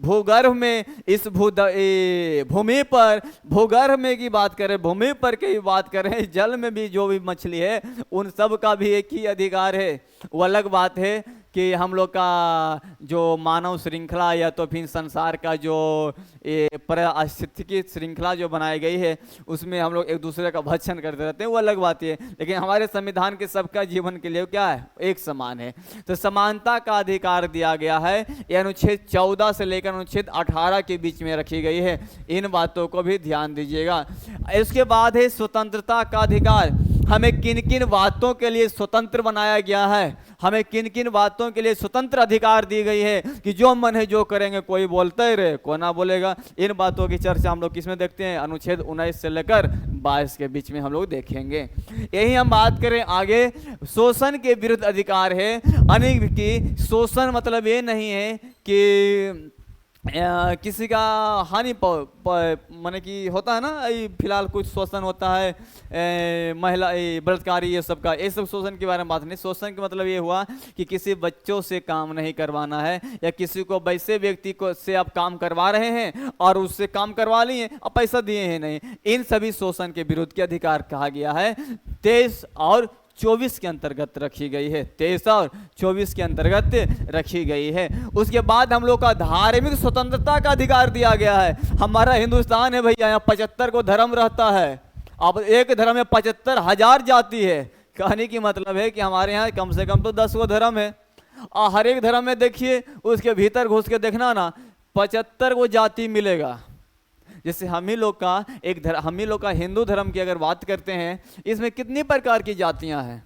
भूगर्भ में, इस भूमि पर, भूगर्भ में की बात करें, भूमि पर की बात करें, जल में भी जो भी मछली है, उन सब का भी एक ही अधिकार है। वो अलग बात है कि हम लोग का जो मानव श्रृंखला या तो फिर संसार का जो पारिस्थितिकी श्रृंखला जो बनाई गई है उसमें हम लोग एक दूसरे का भक्षण करते रहते हैं, वो अलग बात है। लेकिन हमारे संविधान के सबका जीवन के लिए क्या है? एक समान है। तो समानता का अधिकार दिया गया है, ये अनुच्छेद 14 से लेकर अनुच्छेद 18 के बीच में रखी गई है। इन बातों को भी ध्यान दीजिएगा। इसके बाद है स्वतंत्रता का अधिकार। हमें किन किन बातों के लिए स्वतंत्र बनाया गया है, हमें किन किन बातों के लिए स्वतंत्र अधिकार दी गई है कि जो मन है जो करेंगे, कोई बोलता ही रहे, कोई ना बोलेगा। इन बातों की चर्चा हम लोग किसमें देखते हैं? अनुच्छेद 19 से लेकर 22 के बीच में हम लोग देखेंगे। यही हम बात करें आगे, शोषण के विरुद्ध अधिकार है। अनेक की शोषण मतलब ये नहीं है कि किसी का हानि माने कि होता है ना, फिलहाल कुछ शोषण होता है महिला बलात्कारी, ये सब का, ये सब शोषण के बारे में बात नहीं। शोषण का मतलब ये हुआ कि किसी बच्चों से काम नहीं करवाना है, या किसी को वैसे व्यक्ति को से आप काम करवा रहे हैं और उससे काम करवा लिए और पैसा दिए हैं नहीं, इन सभी शोषण के विरुद्ध के अधिकार कहा गया है। 23 और 24 के अंतर्गत रखी गई है, 23 और 24 के अंतर्गत रखी गई है। उसके बाद हम लोग का धार्मिक स्वतंत्रता का अधिकार दिया गया है। हमारा हिंदुस्तान है भैया, यहाँ 75 को धर्म रहता है। अब एक धर्म में 75,000 जाति है। कहने की मतलब है कि हमारे यहाँ कम से कम तो 10 गो धर्म है, और हर एक धर्म में देखिए उसके भीतर घुस के देखना ना, 75 गो जाति मिलेगा। जैसे हम ही लोग का हम ही लोग का हिंदू धर्म की अगर बात करते हैं, इसमें कितनी प्रकार की जातियां हैं,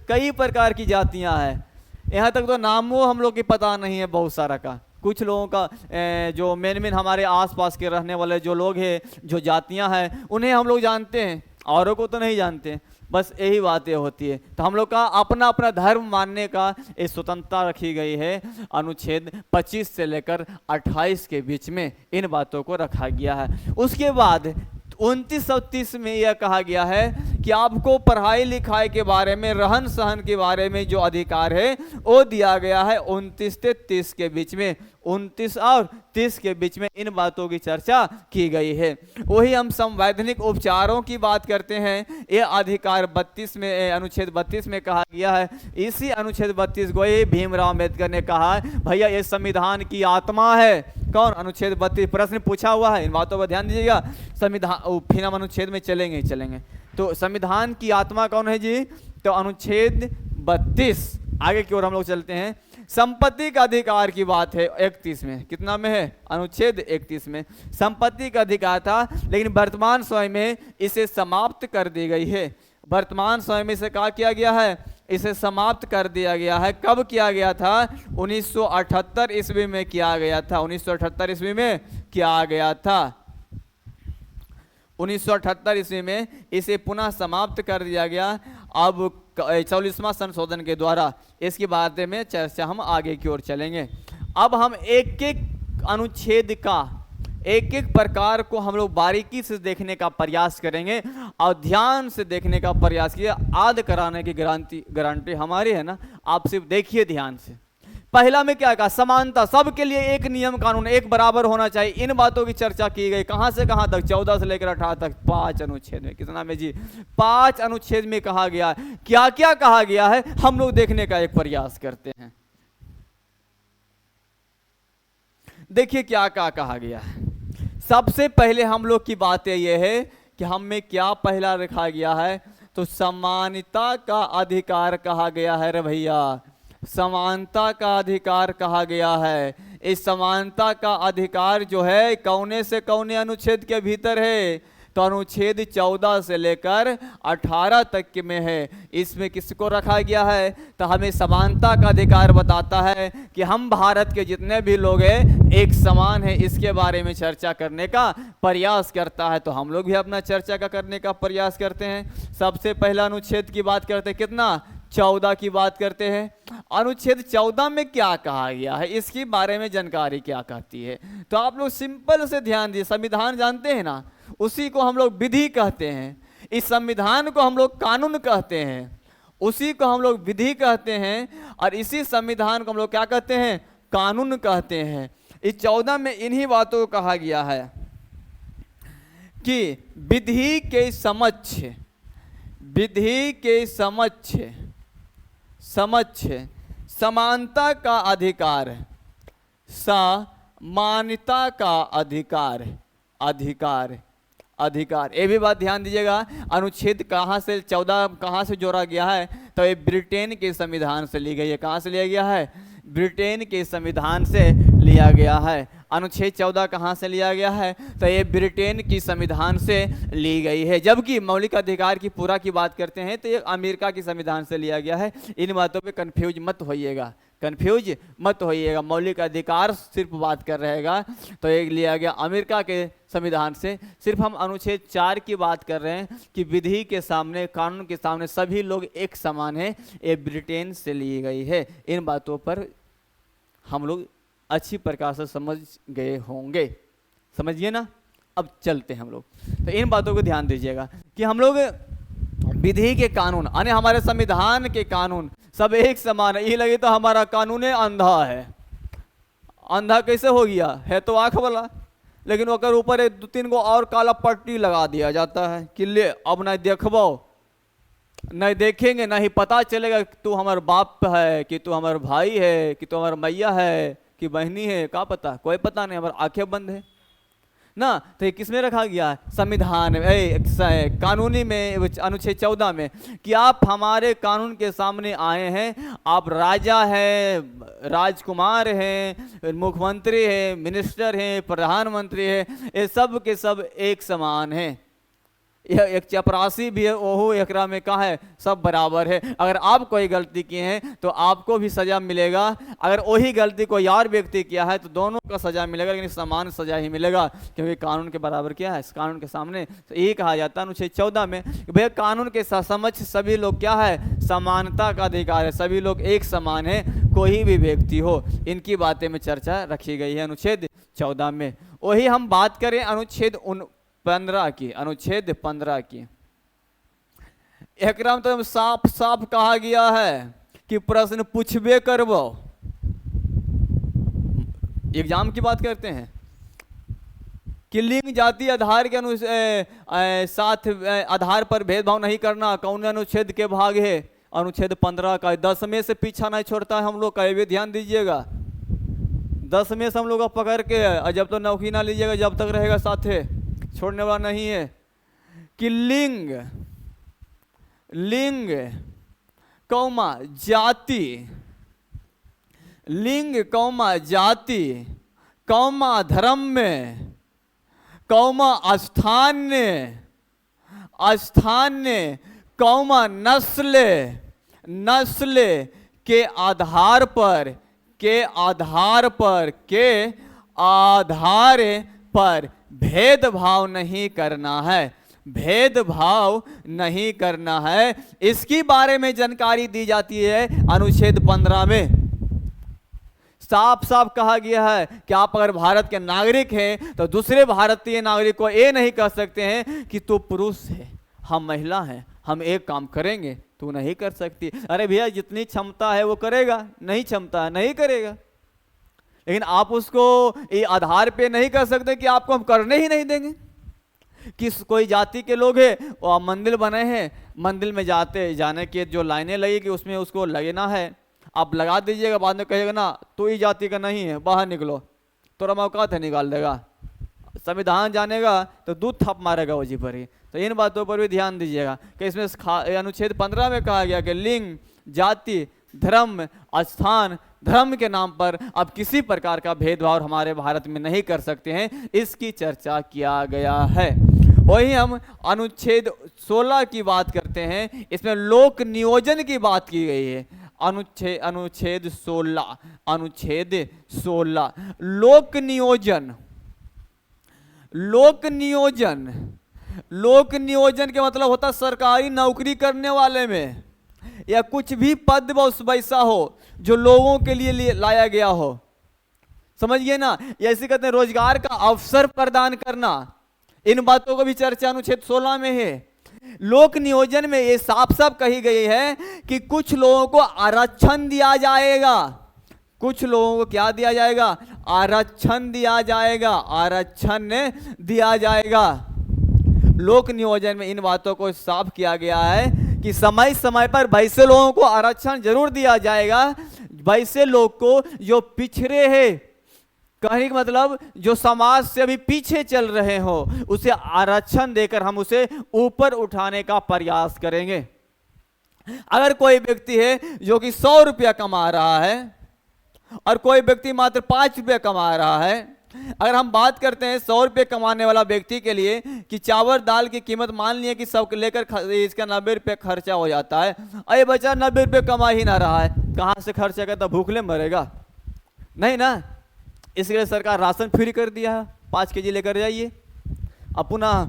कई प्रकार की जातियां हैं। यहाँ तक तो नामों हम लोग की पता नहीं है बहुत सारा का। कुछ लोगों का जो मेन हमारे आसपास के रहने वाले जो लोग हैं, जो जातियां हैं, उन्हें हम लोग जानते हैं, औरों को तो नहीं जानते। बस यही बातें होती है। तो हम लोग का अपना अपना धर्म मानने का एक स्वतंत्रता रखी गई है। अनुच्छेद 25 से लेकर 28 के बीच में इन बातों को रखा गया है। उसके बाद 29 और 30 में यह कहा गया है कि आपको पढ़ाई लिखाई के बारे में, रहन सहन के बारे में जो अधिकार है वो दिया गया है 29 से 30 के बीच में। 29 और 30 के बीच में इन बातों की चर्चा की गई है। वही हम संवैधानिक उपचारों की बात करते हैं, ये अधिकार 32 में, अनुच्छेद 32 में कहा गया है। इसी अनुच्छेद 32 को ही भीमराव अम्बेडकर ने कहा भैया ये संविधान की आत्मा है। कौन? अनुच्छेद 32। प्रश्न पूछा हुआ है, इन बातों पर ध्यान दीजिएगा। संविधान, फिर हम अनुच्छेद में चलेंगे। तो संविधान की आत्मा कौन है जी? तो अनुच्छेद 32। आगे की ओर हम लोग चलते हैं। संपत्ति का अधिकार की बात है 31 में। कितना में है? अनुच्छेद 31 में संपत्ति का अधिकार था, लेकिन वर्तमान समय में इसे समाप्त कर दी गई है। वर्तमान समय में इसे क्या किया गया है? इसे समाप्त कर दिया गया है। कब किया गया था? 1978 ईस्वी में किया गया था। 1978 ईस्वी में किया गया था। 1978 ईस्वी में इसे पुनः समाप्त कर दिया गया। अब 44वां संशोधन के द्वारा इसके बारे में चर्चा हम आगे की ओर चलेंगे। अब हम एक एक अनुच्छेद का, एक एक प्रकार को हम लोग बारीकी से देखने का प्रयास करेंगे और ध्यान से देखने का प्रयास किया। याद कराने की गारंटी हमारी है ना। आप सिर्फ देखिए ध्यान से। पहला में क्या कहा? समानता, सबके लिए एक नियम कानून, एक बराबर होना चाहिए। इन बातों की चर्चा की गई। कहां से कहां तक? 14 से लेकर 18 तक, 5 अनुच्छेद में। कितना में जी? 5 अनुच्छेद में कहा गया। क्या क्या कहा गया है हम लोग देखने का एक प्रयास करते हैं। देखिए क्या क्या कहा गया है। सबसे पहले हम लोग की बात यह है कि हम में क्या पहला रखा गया है? तो समानता का अधिकार कहा गया है। रे भैया, समानता का अधिकार कहा गया है। इस समानता का अधिकार जो है कौने से कौने अनुच्छेद के भीतर है? तो अनुच्छेद 14 से लेकर 18 तक में है। इसमें किसको रखा गया है? तो हमें समानता का अधिकार बताता है कि हम भारत के जितने भी लोग हैं एक समान है। इसके बारे में चर्चा करने का प्रयास करता है। तो हम लोग भी अपना चर्चा का करने का प्रयास करते हैं। सबसे पहला अनुच्छेद की बात करते हैं। कितना? 14 की बात करते हैं। अनुच्छेद 14 में क्या कहा गया है, इसके बारे में जानकारी क्या कहती है? तो आप लोग सिंपल से ध्यान दिए। संविधान जानते हैं ना, उसी को हम लोग विधि कहते हैं। इस संविधान को हम लोग कानून कहते हैं, उसी को हम लोग विधि कहते हैं, और इसी संविधान को हम लोग क्या कहते हैं? कानून कहते हैं। इस 14 में इन्हीं बातों को कहा गया है कि विधि के समक्ष, विधि के समक्ष समानता का अधिकार, समानता का अधिकार, अधिकार। ये भी बात ध्यान दीजिएगा। अनुच्छेद कहाँ से 14 कहाँ से जोड़ा गया है? तो ये ब्रिटेन के संविधान से ली गई है। कहाँ से लिया गया है? ब्रिटेन के संविधान से लिया गया है। अनुच्छेद 14 कहाँ से लिया गया है? तो ये ब्रिटेन की संविधान से ली गई है। जबकि मौलिक अधिकार की पूरा की बात करते हैं तो ये अमेरिका की संविधान से लिया गया है। इन बातों पे कंफ्यूज मत होइएगा, कंफ्यूज मत होइएगा। मौलिक अधिकार सिर्फ बात कर रहेगा तो ये लिया गया अमेरिका के संविधान से। सिर्फ हम अनुच्छेद 4 की बात कर रहे हैं कि विधि के सामने, कानून के सामने सभी लोग एक समान है। ये ब्रिटेन से ली गई है। इन बातों पर हम लोग अच्छी प्रकार से समझ गए होंगे, समझिए ना। अब चलते हैं हम लोग। तो इन बातों को ध्यान दीजिएगा कि हम लोग विधि के कानून, यानी हमारे संविधान के कानून सब एक समान है। ये लगे तो हमारा कानून अंधा है। अंधा कैसे हो गया? है तो आँख वाला, लेकिन ओकर ऊपर 2-3 गो और काला पट्टी लगा दिया जाता है कि ले अब नहीं देखबो, नहीं देखेंगे, नहीं पता चलेगा कि तू हमार बाप है, कि तू हमार भाई है, कि तू हमार मैया है, कि बहनी है। क्या पता? कोई पता नहीं, हमारी आंखें बंद है। ना, तो ये किसमें रखा गया है? संविधान में, कानूनी में, अनुच्छेद 14 में, कि आप हमारे कानून के सामने आए हैं, आप राजा हैं, राजकुमार हैं, मुख्यमंत्री हैं, मिनिस्टर हैं, प्रधानमंत्री हैं, ये सब के सब एक समान हैं। यह एक चपरासी भी है, ओहो एकरा में कहा है सब बराबर है। अगर आप कोई गलती किए हैं तो आपको भी सजा मिलेगा, अगर वही गलती कोई और व्यक्ति किया है तो दोनों का सजा मिलेगा, लेकिन समान सजा ही मिलेगा, क्योंकि कानून के बराबर क्या है? कानून के सामने। तो ये कहा जाता है अनुच्छेद 14 में, भैया कानून के समक्ष सभी लोग क्या है? समानता का अधिकार है, सभी लोग एक समान है, कोई भी व्यक्ति हो। इनकी बातें में चर्चा रखी गई है अनुच्छेद 14 में। वही हम बात करें अनुच्छेद 15 की, अनुच्छेद 15 की, एकराम तो साफ साफ कहा गया है कि प्रश्न पूछबे करबो। एग्जाम की बात करते हैं कि लिंग जाति आधार के साथ आधार पर भेदभाव नहीं करना कौन अनुच्छेद के भाग है? अनुच्छेद 15 का। 10 में से पीछा नहीं छोड़ता है हम लोग का, ये भी ध्यान दीजिएगा। 10 में से हम लोग पकड़ के जब तो नौकरी ना लीजिएगा, जब तक रहेगा साथे, छोड़ने वाला नहीं है। कि लिंग, लिंग कौमा जाति, लिंग कौमा जाति कौमा धर्म में कौमा स्थान्य, स्थान्य कौमा नस्ल, नस्ल के आधार पर, के आधार पर, के आधार पर भेदभाव नहीं करना है, भेदभाव नहीं करना है। इसकी बारे में जानकारी दी जाती है अनुच्छेद 15 में। साफ साफ कहा गया है कि आप अगर भारत के नागरिक हैं तो दूसरे भारतीय नागरिक को ये नहीं कह सकते हैं कि तू पुरुष है, हम महिला हैं, हम एक काम करेंगे, तू नहीं कर सकती। अरे भैया जितनी क्षमता है वो करेगा, नहीं क्षमता है नहीं करेगा। लेकिन आप उसको ये आधार पे नहीं कर सकते कि आपको हम करने ही नहीं देंगे। किस कोई जाति के लोग हैं वो मंदिर बने हैं, मंदिर में जाने के जो लाइनें लगेगी उसमें उसको लगना है, आप लगा दीजिएगा, बाद में कहेगा ना तो ये जाति का नहीं है, बाहर निकलो, थोड़ा मौका था निकाल देगा। संविधान जानेगा तो दूध थप मारेगा वजी पर ही। तो इन बातों पर भी ध्यान दीजिएगा कि इसमें अनुच्छेद 15 में कहा गया कि लिंग जाति धर्म स्थान धर्म के नाम पर अब किसी प्रकार का भेदभाव हमारे भारत में नहीं कर सकते हैं, इसकी चर्चा किया गया है। वही हम अनुच्छेद 16 की बात करते हैं, इसमें लोक नियोजन की बात की गई है। अनुच्छेद 16, अनुच्छेद 16 लोक नियोजन, लोक नियोजन, लोक नियोजन के मतलब होता है सरकारी नौकरी करने वाले में या कुछ भी पद वैसा हो जो लोगों के लिए लाया गया हो, समझिए ना। ऐसे कहते हैं रोजगार का अवसर प्रदान करना, इन बातों को भी चर्चा अनुच्छेद 16 में है। लोक नियोजन में ये साफ साफ कही गई है कि कुछ लोगों को आरक्षण दिया जाएगा, कुछ लोगों को क्या दिया जाएगा? आरक्षण दिया जाएगा, आरक्षण दिया जाएगा। लोक नियोजन में इन बातों को साफ किया गया है कि समय समय पर वैसे लोगों को आरक्षण जरूर दिया जाएगा, वैसे लोग को जो पिछड़े हैं, कहने का मतलब जो समाज से अभी पीछे चल रहे हो, उसे आरक्षण देकर हम उसे ऊपर उठाने का प्रयास करेंगे। अगर कोई व्यक्ति है जो कि 100 रुपया कमा रहा है और कोई व्यक्ति मात्र 5 रुपया कमा रहा है, अगर हम बात करते हैं 100 रुपये कमाने वाला व्यक्ति के लिए कि चावल दाल की कीमत मान लिया कि सब लेकर इसका 90 रुपये खर्चा हो जाता है, अरे बच्चा 90 रुपये कमा ही ना रहा है, कहाँ से खर्चा करता? भूखले मरेगा नहीं ना। इसके लिए सरकार राशन फ्री कर दिया है, 5 केजी लेकर जाइए, अब पुनः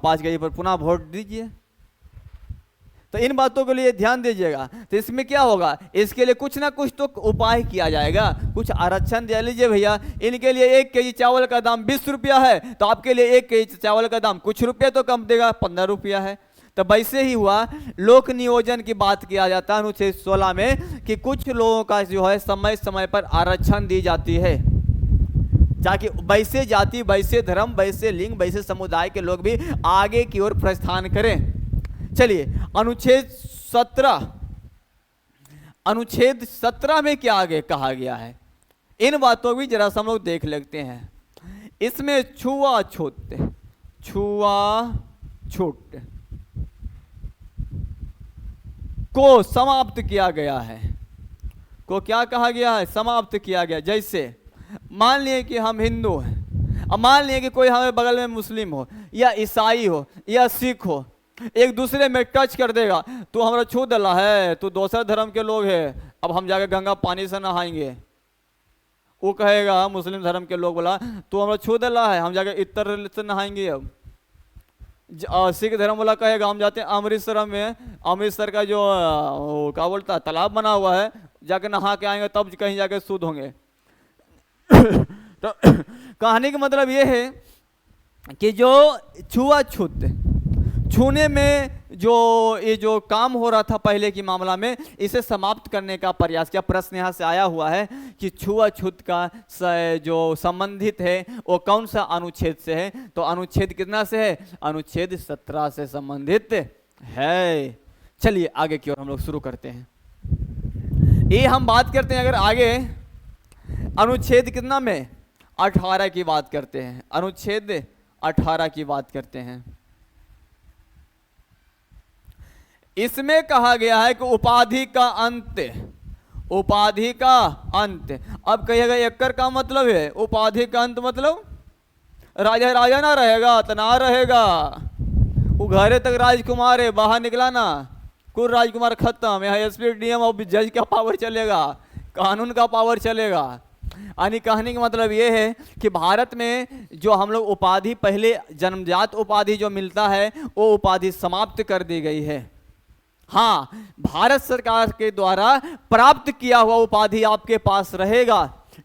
5 केजी पर पुनः वोट दीजिए। तो इन बातों के लिए ध्यान दीजिएगा। तो इसमें क्या होगा? इसके लिए कुछ ना कुछ तो उपाय किया जाएगा, कुछ आरक्षण दे लीजिए भैया। इनके लिए 1 केजी चावल का दाम 20 रुपया है, तो आपके लिए 1 केजी चावल का दाम कुछ रुपया तो कम देगा, 15 रुपया है। तो वैसे ही हुआ लोक नियोजन की बात किया जाता है अनुच्छेद 16 में कि कुछ लोगों का जो है समय समय पर आरक्षण दी जाती है, ताकि वैसे जाति, वैसे धर्म, वैसे लिंग, वैसे समुदाय के लोग भी आगे की ओर प्रस्थान करें। चलिए अनुच्छेद 17, अनुच्छेद 17 में क्या आगे कहा गया है, इन बातों को भी जरा हम लोग देख लेते हैं। इसमें छुआछूत, छुआछूत को समाप्त किया गया है। को क्या कहा गया है? समाप्त किया गया। जैसे मान लिए कि हम हिंदू हैं, अब मान लिए कि कोई हमें बगल में मुस्लिम हो या ईसाई हो या सिख हो, एक दूसरे में टच कर देगा, तू हमारा छू दला है, तू दूसरे धर्म के लोग है, अब हम जाके गंगा पानी से नहाएंगे। वो कहेगा मुस्लिम धर्म के लोग, बोला तू हमारा छू दला है, हम जाके इतर से नहाएंगे। अब सिख धर्म वाला कहेगा हम जाते हैं अमृतसर में, अमृतसर का जो क्या बोलता है तालाब बना हुआ है, जाके नहा के आएंगे तब कहीं जाके शुद्ध होंगे। तो कहानी का मतलब ये है कि जो छुआछूत, छूने में जो ये जो काम हो रहा था पहले की मामला में, इसे समाप्त करने का प्रयास किया। प्रश्न यहाँ से आया हुआ है कि छुआछूत का जो संबंधित है वो कौन सा अनुच्छेद से है? तो अनुच्छेद कितना से है? अनुच्छेद 17 से संबंधित है। चलिए आगे की ओर हम लोग शुरू करते हैं। ये हम बात करते हैं, अगर आगे अनुच्छेद कितना में 18 की बात करते हैं, अनुच्छेद 18 की बात करते हैं। इसमें कहा गया है कि उपाधि का अंत, उपाधि का अंत। अब कहिएगा एक्कर का मतलब है उपाधि का अंत मतलब राजा राजा ना रहेगा तो ना रहेगा, वो घरे तक राजकुमार है, बाहर निकला ना कुल राजकुमार खत्म। यहाँ एसपी डीएम और जज का पावर चलेगा, कानून का पावर चलेगा। यानी कहने का मतलब ये है कि भारत में जो हम लोग उपाधि पहले जन्मजात उपाधि जो मिलता है वो उपाधि समाप्त कर दी गई है। हाँ, भारत सरकार के द्वारा प्राप्त किया हुआ उपाधि आपके पास रहेगा।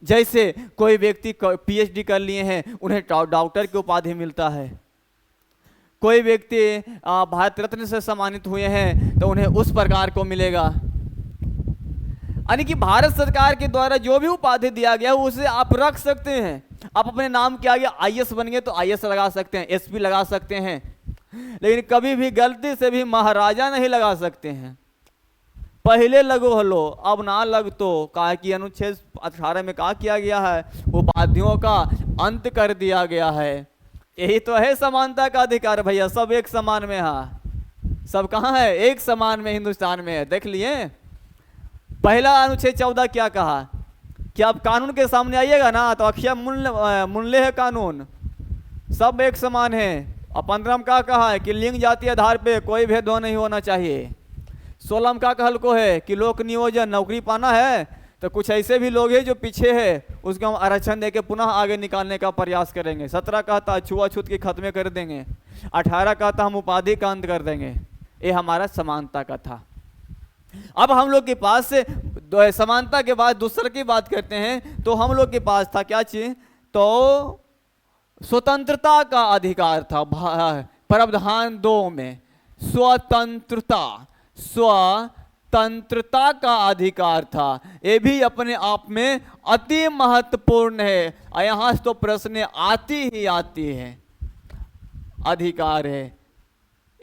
जैसे कोई व्यक्ति पीएचडी कर लिए हैं, उन्हें डॉक्टर की उपाधि मिलता है। कोई व्यक्ति भारत रत्न से सम्मानित हुए हैं तो उन्हें उस प्रकार को मिलेगा। यानी कि भारत सरकार के द्वारा जो भी उपाधि दिया गया उसे आप रख सकते हैं। आप अपने नाम के आगे आईएएस बन गए तो आईएएस लगा सकते हैं, एसपी लगा सकते हैं, लेकिन कभी भी गलती से भी महाराजा नहीं लगा सकते हैं। पहले लगो हलो, अब ना लग तो कहा कि अनुच्छेद 18 में कहा किया गया है उपाधियों का अंत कर दिया गया है। यही तो है समानता का अधिकार भैया, सब एक समान में है। सब कहाँ है? एक समान में हिंदुस्तान में है। देख लिए पहला अनुच्छेद 14 क्या कहा कि आप कानून के सामने आइएगा ना तो अक्षय मूल्य है कानून, सब एक समान है। और 15 में क्या कहा है कि लिंग जाति आधार पे कोई भेदभाव नहीं होना चाहिए। 16 में क्या कहल को है कि लोक नियोजन, नौकरी पाना है तो कुछ ऐसे भी लोग हैं जो पीछे है, उसको हम आरक्षण देके पुनः आगे निकालने का प्रयास करेंगे। 17 कहता छुआछूत की खत्म कर देंगे, 18 कहता हम उपाधि का अंत कर देंगे। ये हमारा समानता का था। अब हम लोग के पास समानता के बाद दूसरे की बात करते हैं तो हम लोग के पास था क्या चीज? तो स्वतंत्रता का अधिकार था। प्रावधान 2 में स्वतंत्रता, स्वतंत्रता का अधिकार था। ये भी अपने आप में अति महत्वपूर्ण है। यहाँ तो प्रश्न आती ही आती है, अधिकार है,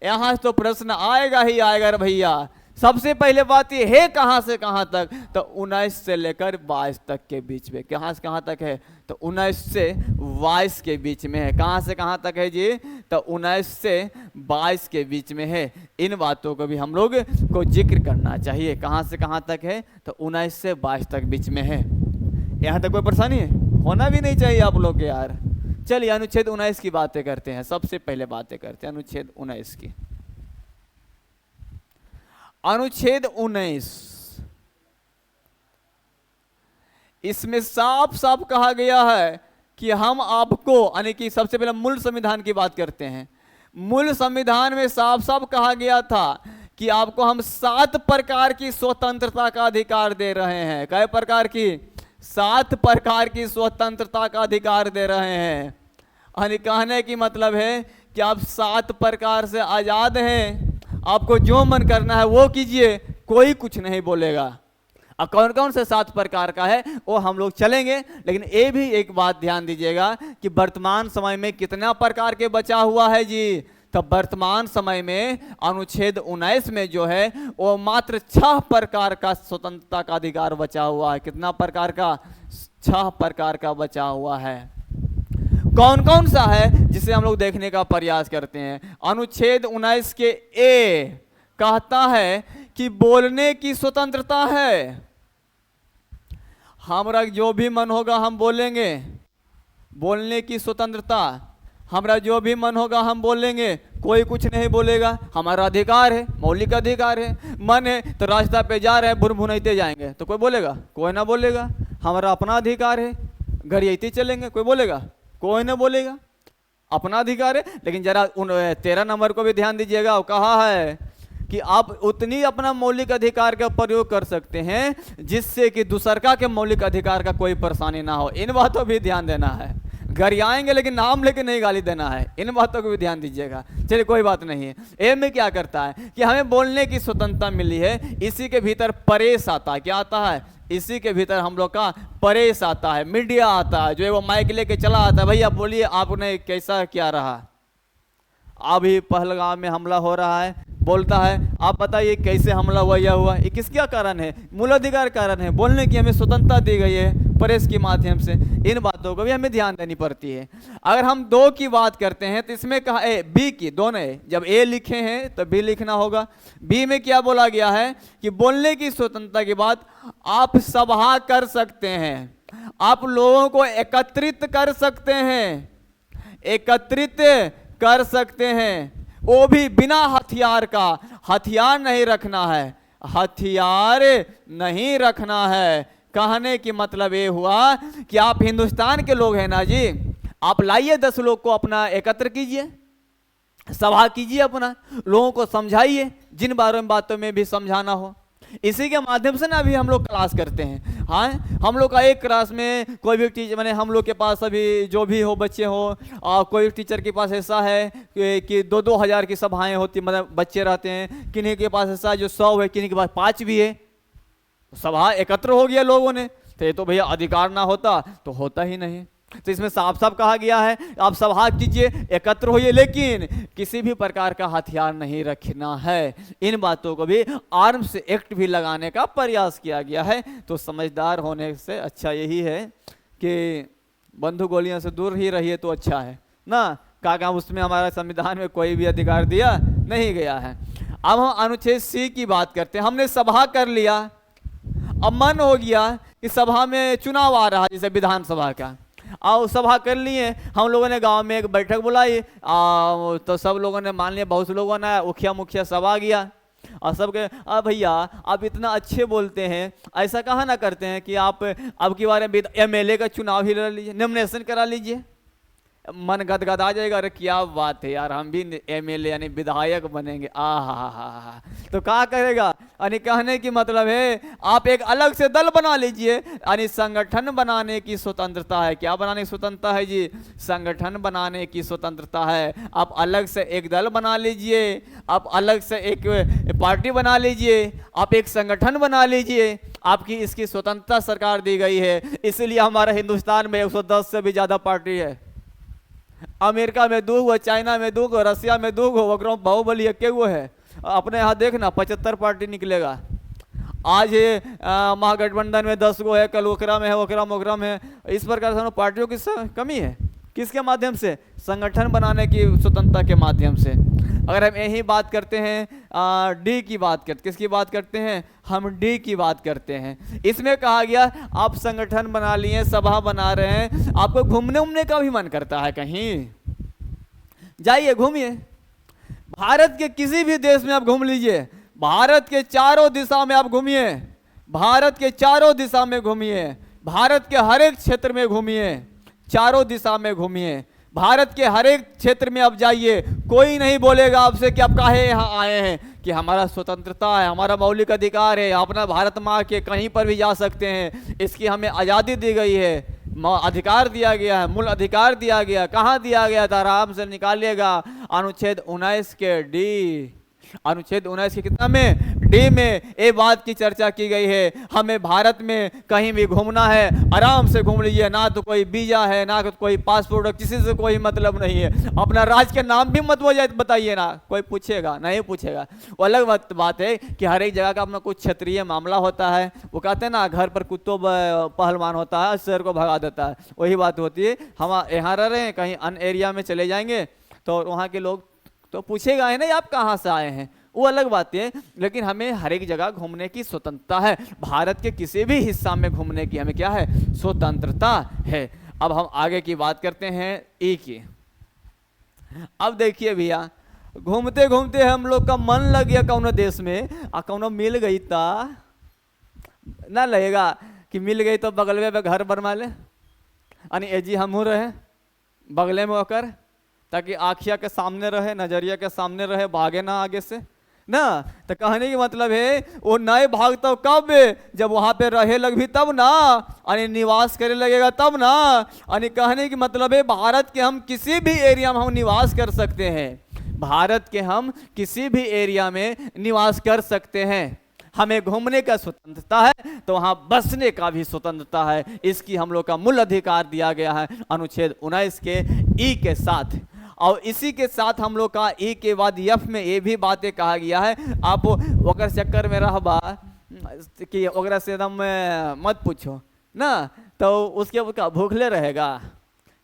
यहाँ तो प्रश्न आएगा ही आएगा भैया। सबसे पहले बात ये है कहाँ से कहाँ तक? तो 19 से लेकर 22 तक के बीच में। कहाँ से कहाँ तक है? तो 19 से 22 के बीच में है। कहाँ से कहाँ तक है जी? तो 19 से 22 के बीच में है। इन बातों को भी हम लोग को जिक्र करना चाहिए। कहाँ से कहाँ तक है? तो 19 से 22 तक बीच में है। यहाँ तक कोई परेशानी है? होना भी नहीं चाहिए आप लोग के यार। चलिए अनुच्छेद 19 की बातें करते हैं। सबसे पहले बातें करते हैं अनुच्छेद 19 की। अनुच्छेद 19 इसमें साफ साफ कहा गया है कि हम आपको, यानी कि सबसे पहले मूल संविधान की बात करते हैं। मूल संविधान में साफ साफ कहा गया था कि आपको हम 7 प्रकार की स्वतंत्रता का अधिकार दे रहे हैं। कई प्रकार की? 7 प्रकार की स्वतंत्रता का अधिकार दे रहे हैं। यानी कहने की मतलब है कि आप 7 प्रकार से आजाद हैं, आपको जो मन करना है वो कीजिए, कोई कुछ नहीं बोलेगा। अब कौन कौन से 7 प्रकार का है वो हम लोग चलेंगे, लेकिन ये भी एक बात ध्यान दीजिएगा कि वर्तमान समय में कितना प्रकार के बचा हुआ है जी? तो वर्तमान समय में अनुच्छेद 19 में जो है वो मात्र 6 प्रकार का स्वतंत्रता का अधिकार बचा हुआ है। कितना प्रकार का? 6 प्रकार का बचा हुआ है। कौन कौन सा है जिसे हम लोग देखने का प्रयास करते हैं। अनुच्छेद 19 के ए कहता है कि बोलने की स्वतंत्रता है। हमारा जो भी मन होगा हम बोलेंगे, बोलने की स्वतंत्रता। हमारा जो भी मन होगा हम बोलेंगे, कोई कुछ नहीं बोलेगा, हमारा अधिकार है, मौलिक अधिकार है। मन है तो रास्ता पे जा रहे हैं, भुनभुनाते जाएंगे तो कोई बोलेगा? कोई ना बोलेगा। हमारा अपना अधिकार है, घरियाते चलेंगे, कोई बोलेगा? कोई ना बोलेगा, अपना अधिकार है। लेकिन जरा 13 नंबर को भी ध्यान दीजिएगा, वो कहा है कि आप उतनी अपना मौलिक अधिकार का प्रयोग कर सकते हैं जिससे कि दूसरका के मौलिक अधिकार का कोई परेशानी ना हो। इन बातों भी ध्यान देना है। घर आएंगे लेकिन नाम लेके नहीं गाली देना है, इन बातों को भी ध्यान दीजिएगा। चलिए कोई बात नहीं है। ए में क्या करता है कि हमें बोलने की स्वतंत्रता मिली है, इसी के भीतर परेश आता है। क्या आता है? इसी के भीतर हम लोग का परेश आता है, मीडिया आता है, जो है वो माइक लेके चला आता है, भैया बोलिए आपने कैसा क्या रहा, अभी पहलगाम में हमला हो रहा है, बोलता है आप बताइए कैसे हमला हुआ, यह हुआ, ये किसका कारण है? मूलाधिकार कारण है। बोलने की हमें स्वतंत्रता दी गई है प्रेस के माध्यम से। इन बातों को भी हमें ध्यान देनी पड़ती है। अगर हम 2 की बात करते हैं तो इसमें कहा बी की, दोनों है, जब ए लिखे हैं तो बी लिखना होगा। बी में क्या बोला गया है कि बोलने की स्वतंत्रता के बाद आप सभा कर सकते हैं, आप लोगों को एकत्रित कर सकते हैं, एकत्रित कर सकते हैं, वो भी बिना हथियार का। हथियार नहीं रखना है, हथियार नहीं रखना है। कहने की मतलब ये हुआ कि आप हिंदुस्तान के लोग हैं ना जी, आप लाइए 10 लोग को अपना एकत्र कीजिए, सभा कीजिए, अपना लोगों को समझाइए, जिन बातों में भी समझाना हो। इसी के माध्यम से ना अभी हम लोग क्लास करते हैं। हाँ, हम लोग का एक क्लास में कोई भी टीचर, मैंने हम लोग के पास अभी जो भी हो बच्चे हो, कोई टीचर के पास ऐसा है कि 2-2 हज़ार की सभाएं होती, मतलब बच्चे रहते हैं। किन्हीं के पास ऐसा जो 100 है, किन्हीं के पास 5 भी है। सभा एकत्र हो गया लोगों ने, तो ये तो भैया अधिकार ना होता तो होता ही नहीं। तो इसमें साफ साफ कहा गया है आप सभा कीजिए, एकत्र होइए, लेकिन किसी भी प्रकार का हथियार नहीं रखना है। इन बातों को भी आर्म्स एक्ट भी लगाने का प्रयास किया गया है। तो समझदार होने से अच्छा यही है कि बंदूक गोलियों से दूर ही रहिए तो अच्छा है ना। काका उसमें हमारा संविधान में कोई भी अधिकार दिया नहीं गया है। अब हम अनुच्छेद सी की बात करते हैं। हमने सभा कर लिया, अब मन हो गया कि सभा में चुनाव आ रहा है, जैसे विधानसभा का, आओ सभा कर लिए। हम लोगों ने गांव में एक बैठक बुलाई, तो सब लोगों ने मान लिया, बहुत से लोगों ने, मुखिया मुखिया सब आ गया और सबके भैया आप इतना अच्छे बोलते हैं, ऐसा कहाँ ना करते हैं कि आप अब की बार MLA का चुनाव ही लड़ लीजिए, नॉमिनेशन करा लीजिए। मन गदगद आ जाएगा, अरे क्या बात है यार, हम भी MLA यानी विधायक बनेंगे। हा। तो क्या करेगा, यानी कहने की मतलब है आप एक अलग से दल बना लीजिए, यानी संगठन बनाने की स्वतंत्रता है। क्या बनाने की स्वतंत्रता है जी? संगठन बनाने की स्वतंत्रता है। आप अलग से एक दल बना लीजिए, आप अलग से एक पार्टी बना लीजिए, आप एक संगठन बना लीजिए, आपकी इसकी स्वतंत्रता सरकार दी गई है। इसलिए हमारे हिंदुस्तान में 110 से भी ज़्यादा पार्टी है। अमेरिका में 2 गो, चाइना में 2 गो, रसिया में 2 गो, वगैरह बाहुबली एक गो है। अपने यहाँ देखना 75 पार्टी निकलेगा। आज ये महागठबंधन में 10 गो है, कल ओकरा में है, ओकरा में है। इस प्रकार से पार्टियों की कमी है। किसके माध्यम से? संगठन बनाने की स्वतंत्रता के माध्यम से। अगर हम यही बात करते हैं डी की बात करते, किसकी बात करते हैं? हम डी की बात करते हैं। इसमें कहा गया आप संगठन बना लिए, सभा बना रहे हैं, आपको घूमने का भी मन करता है, कहीं जाइए घूमिए। भारत के किसी भी देश में आप घूम लीजिए, भारत के चारों दिशा में आप घूमिए, भारत के चारों दिशा में घूमिए, भारत के हर एक क्षेत्र में घूमिए, चारों दिशा में घूमिए, भारत के हर एक क्षेत्र में आप जाइए, कोई नहीं बोलेगा आपसे कि आप काहे यहाँ आए हैं, कि हमारा स्वतंत्रता है, हमारा मौलिक अधिकार है, अपना भारत माँ के कहीं पर भी जा सकते हैं, इसकी हमें आज़ादी दी गई है, अधिकार दिया गया है, मूल अधिकार दिया गया। कहाँ दिया गया था? आराम से निकालिएगा, अनुच्छेद 19 के डी, अनुच्छेद 19 के कितना में? डी में ये बात की चर्चा की गई है, हमें भारत में कहीं भी घूमना है आराम से घूम लीजिए, ना तो कोई वीजा है ना तो कोई पासपोर्ट है, किसी से कोई मतलब नहीं है। अपना राज्य के नाम भी मत बताइए ना, कोई पूछेगा नहीं पूछेगा। वो अलग बात है कि हर एक जगह का अपना कुछ क्षेत्रीय मामला होता है। वो कहते हैं ना घर पर कुत्तों पहलवान होता है शेर को भगा देता है, वही बात होती है। हम यहाँ रह रहे हैं, कहीं अन्य एरिया में चले जाएंगे तो वहाँ के लोग तो पूछेगा है ना आप कहाँ से आए हैं, वो अलग बात है। लेकिन हमें हर एक जगह घूमने की स्वतंत्रता है, भारत के किसी भी हिस्सा में घूमने की हमें क्या है, स्वतंत्रता है। अब हम आगे की बात करते हैं ई की। अब देखिए भैया, घूमते घूमते हम लोग का मन लग गया कौनो देश में, आ कौनो मिल गई ता ना लगेगा कि मिल गई तो बगल में घर बनवा ले, यानी एजी हमहू रहे बगले में होकर, ताकि आँखिया के सामने रहे, नजरिया के सामने रहे, भागे ना आगे से ना। तो कहने की मतलब है वो नए भागता कब, जब वहाँ पे रहे लग भी तब ना, यानी निवास करे लगेगा तब ना। यानी कहने की मतलब है भारत के हम किसी भी एरिया में हम निवास कर सकते हैं, भारत के हम किसी भी एरिया में निवास कर सकते हैं। हमें घूमने का स्वतंत्रता है तो वहाँ बसने का भी स्वतंत्रता है, इसकी हम लोग का मूल अधिकार दिया गया है अनुच्छेद 19 के ई के साथ। और इसी के साथ हम लोग का ई के बाद एफ में ये भी बातें कहा गया है, आप ओकर चक्कर में रहबा कि ओकरा से एकदम मत पूछो ना, तो उसके भूखले रहेगा,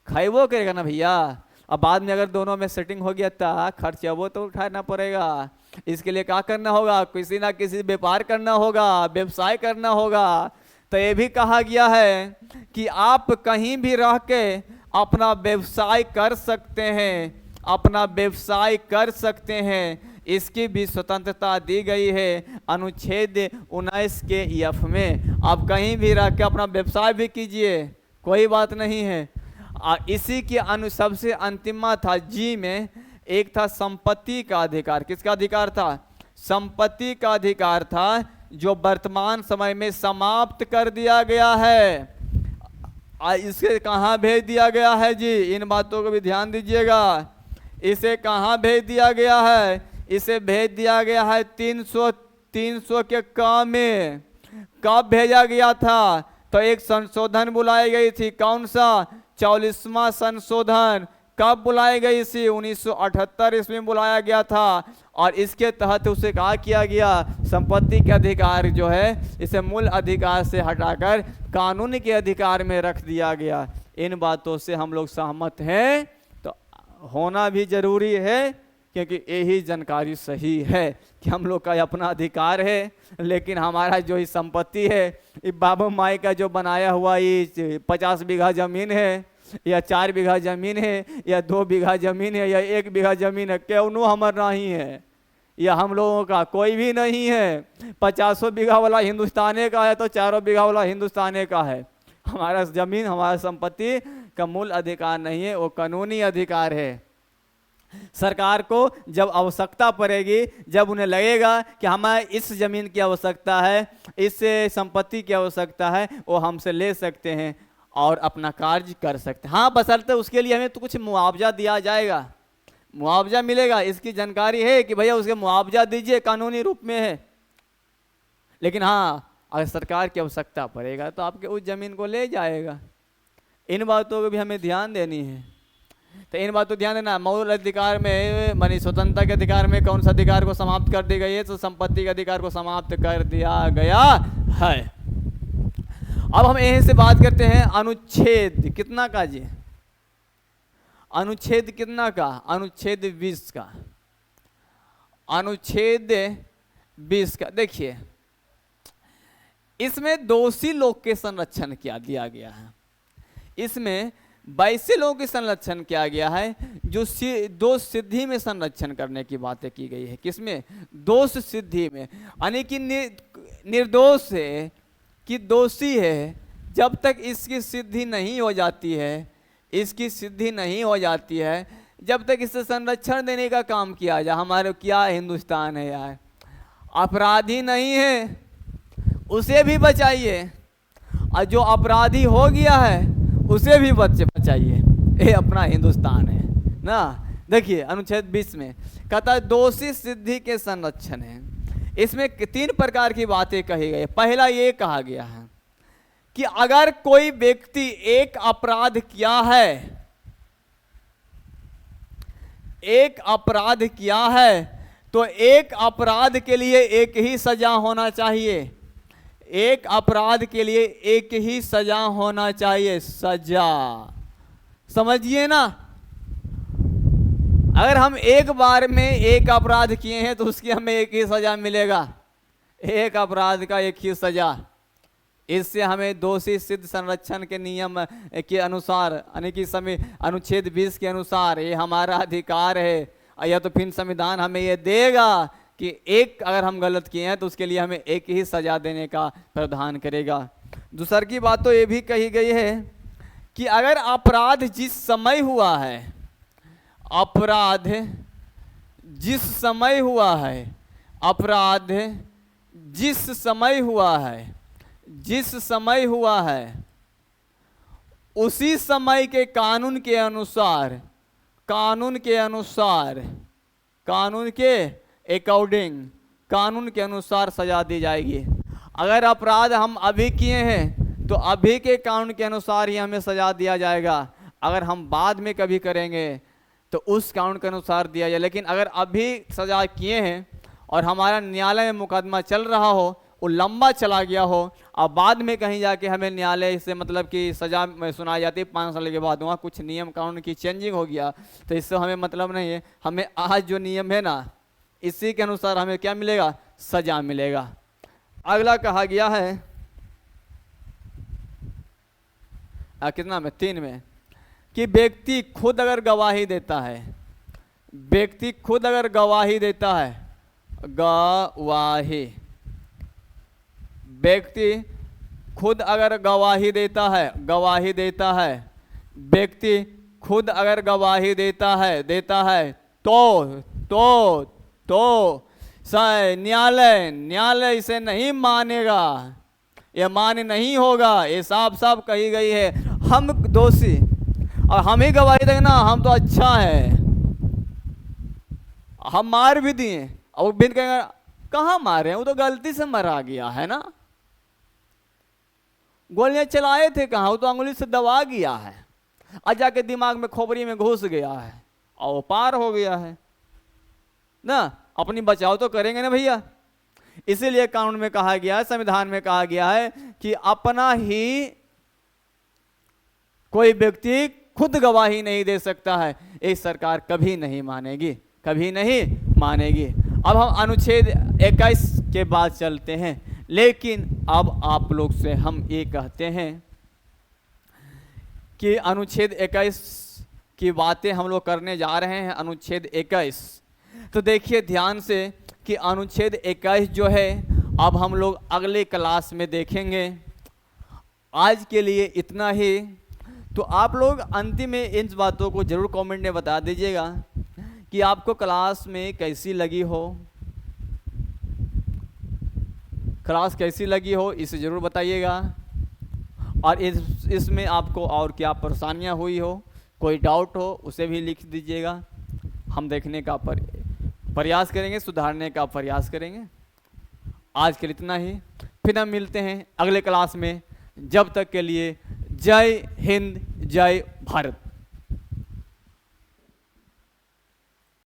खाइबो करेगा ना भैया। अब बाद में अगर दोनों में सेटिंग हो गया तो खर्चा वो तो उठाना पड़ेगा। इसके लिए क्या करना होगा, किसी ना किसी व्यापार करना होगा, व्यवसाय करना होगा। तो ये भी कहा गया है कि आप कहीं भी रह के अपना व्यवसाय कर सकते हैं, अपना व्यवसाय कर सकते हैं, इसकी भी स्वतंत्रता दी गई है अनुच्छेद 19 के एफ में। आप कहीं भी रह के अपना व्यवसाय भी कीजिए, कोई बात नहीं है। इसी के सबसे अंतिम था जी में, एक था संपत्ति का अधिकार। किसका अधिकार था, संपत्ति का अधिकार था, जो वर्तमान समय में समाप्त कर दिया गया है। इसे कहाँ भेज दिया गया है जी, इन बातों को भी ध्यान दीजिएगा। इसे कहाँ भेज दिया गया है, इसे भेज दिया गया है 300 के काम में। कब भेजा गया था, तो एक संशोधन बुलाई गई थी, कौन सा, 44वां संशोधन। कब बुलाई गई थी, 1978 इसमें बुलाया गया था। और इसके तहत उसे कहा किया गया, संपत्ति के अधिकार जो है इसे मूल अधिकार से हटाकर कानून के अधिकार में रख दिया गया। इन बातों से हम लोग सहमत हैं, तो होना भी जरूरी है, क्योंकि यही जानकारी सही है कि हम लोग का अपना अधिकार है। लेकिन हमारा जो ये संपत्ति है, ये बाबू माई का जो बनाया हुआ ये 50 बीघा जमीन है, या 4 बीघा जमीन है, या 2 बीघा जमीन है, या 1 बीघा जमीन है, क्यों हमारा नहीं है, या हम लोगों का कोई भी नहीं है। 50 बीघा वाला हिंदुस्तान का है तो 4 बीघा वाला हिंदुस्तान का है। हमारा जमीन, हमारा संपत्ति का मूल अधिकार नहीं है, वो कानूनी अधिकार है। सरकार को जब आवश्यकता पड़ेगी, जब उन्हें लगेगा कि हमें इस जमीन की आवश्यकता है, इस संपत्ति की आवश्यकता है, वो हमसे ले सकते हैं और अपना कार्य कर सकते हैं। हाँ, बशर्ते उसके लिए हमें तो कुछ मुआवजा दिया जाएगा, मुआवजा मिलेगा, इसकी जानकारी है कि भैया उसके मुआवजा दीजिए, कानूनी रूप में है। लेकिन हाँ, अगर सरकार की आवश्यकता पड़ेगा तो आपके उस जमीन को ले जाएगा। इन बातों को भी हमें ध्यान देनी है। तो इन बातों को ध्यान देना। मूल अधिकार में मानी स्वतंत्रता के अधिकार में कौन सा अधिकार को समाप्त कर दी गई है, तो संपत्ति के अधिकार को समाप्त कर दिया गया है। अब हम यहीं से बात करते हैं अनुच्छेद कितना का जी, अनुच्छेद कितना का, अनुच्छेद 20 का। अनुच्छेद 20 का देखिए, इसमें दोषी लोग के संरक्षण किया दिया गया है। इसमें वैसे लोगों के संरक्षण किया गया है जो दोष सिद्धि में संरक्षण करने की बातें की गई है। किसमें, दोष सिद्धि में, यानी कि निर्दोष है कि दोषी है, जब तक इसकी सिद्धि नहीं हो जाती है, इसकी सिद्धि नहीं हो जाती है, जब तक इसे संरक्षण देने का काम किया जाए। हमारे क्या हिंदुस्तान है यार, अपराधी नहीं है उसे भी बचाइए, और जो अपराधी हो गया है उसे भी बचाइए। ये अपना हिंदुस्तान है ना। देखिए अनुच्छेद 20 में कहता है दोषी सिद्धि के संरक्षण है। इसमें 3 प्रकार की बातें कही गई। पहला ये कहा गया है कि अगर कोई व्यक्ति एक अपराध किया है, एक अपराध किया है, तो एक अपराध के लिए एक ही सजा होना चाहिए। एक अपराध के लिए एक ही सजा होना चाहिए, सजा, समझिए ना। अगर हम एक बार में एक अपराध किए हैं तो उसकी हमें एक ही सजा मिलेगा, एक अपराध का एक ही सजा। इससे हमें दोषी सिद्ध संरक्षण के नियम के अनुसार, यानी कि अनुच्छेद 20 के अनुसार ये हमारा अधिकार है, या तो फिर संविधान हमें ये देगा कि एक अगर हम गलत किए हैं तो उसके लिए हमें एक ही सजा देने का प्रावधान करेगा। दूसरी की बात तो ये भी कही गई है कि अगर अपराध जिस समय हुआ है, अपराध जिस समय हुआ है, अपराध जिस समय हुआ है, जिस समय हुआ है, उसी समय के कानून के अनुसार, कानून के अनुसार, कानून के अकॉर्डिंग, कानून के अनुसार सजा दी जाएगी। अगर अपराध हम अभी किए हैं तो अभी के कानून के अनुसार ही हमें सजा दिया जाएगा। अगर हम बाद में कभी करेंगे तो उस कानून के अनुसार दिया जाए। लेकिन अगर अभी सजा किए हैं और हमारा न्यायालय में मुकदमा चल रहा हो, वो लंबा चला गया हो, और बाद में कहीं जाके हमें न्यायालय से मतलब कि सजा सुनाई जाती है 5 साल के बाद, वहाँ कुछ नियम कानून की चेंजिंग हो गया, तो इससे हमें मतलब नहीं है। हमें आज जो नियम है ना, इसी के अनुसार हमें क्या मिलेगा, सजा मिलेगा। अगला कहा गया है कितना में, 3 में, कि व्यक्ति खुद अगर गवाही देता है, व्यक्ति खुद अगर गवाही देता है, गवाही, व्यक्ति खुद अगर गवाही देता है, गवाही देता है, व्यक्ति खुद अगर गवाही देता है तो न्यायालय इसे नहीं मानेगा, ये मान्य नहीं होगा। ये साफ साफ कही गई है। हम दोषी और हम ही गवाही देंगे ना, हम तो अच्छा है, हम मार भी दिए, और बिन कहेंगे कहाँ मारे हैं, वो तो गलती से मरा गया है ना, गोलियां चलाए थे कहाँ, वो तो अंगुली से दबा गया है, और जाके दिमाग में खोपड़ी में घुस गया है और वो पार हो गया है ना। अपनी बचाव तो करेंगे ना भैया। इसीलिए कानून में कहा गया है, संविधान में कहा गया है कि अपना ही कोई व्यक्ति खुद गवाही नहीं दे सकता है, ये सरकार कभी नहीं मानेगी, कभी नहीं मानेगी। अब हम अनुच्छेद 21 के बाद चलते हैं। लेकिन अब आप लोग से हम ये कहते हैं कि अनुच्छेद 21 की बातें हम लोग करने जा रहे हैं। अनुच्छेद 21, तो देखिए ध्यान से कि अनुच्छेद 21 जो है अब हम लोग अगले क्लास में देखेंगे। आज के लिए इतना ही। तो आप लोग अंतिम में इन बातों को जरूर कमेंट में बता दीजिएगा कि आपको क्लास में कैसी लगी हो, क्लास कैसी लगी हो, इसे ज़रूर बताइएगा। और इसमें आपको और क्या परेशानियां हुई हो, कोई डाउट हो, उसे भी लिख दीजिएगा। हम देखने का प्रयास करेंगे, सुधारने का प्रयास करेंगे। आज के लिए इतना ही, फिर हम मिलते हैं अगले क्लास में। जब तक के लिए जय हिंद, जय भारत।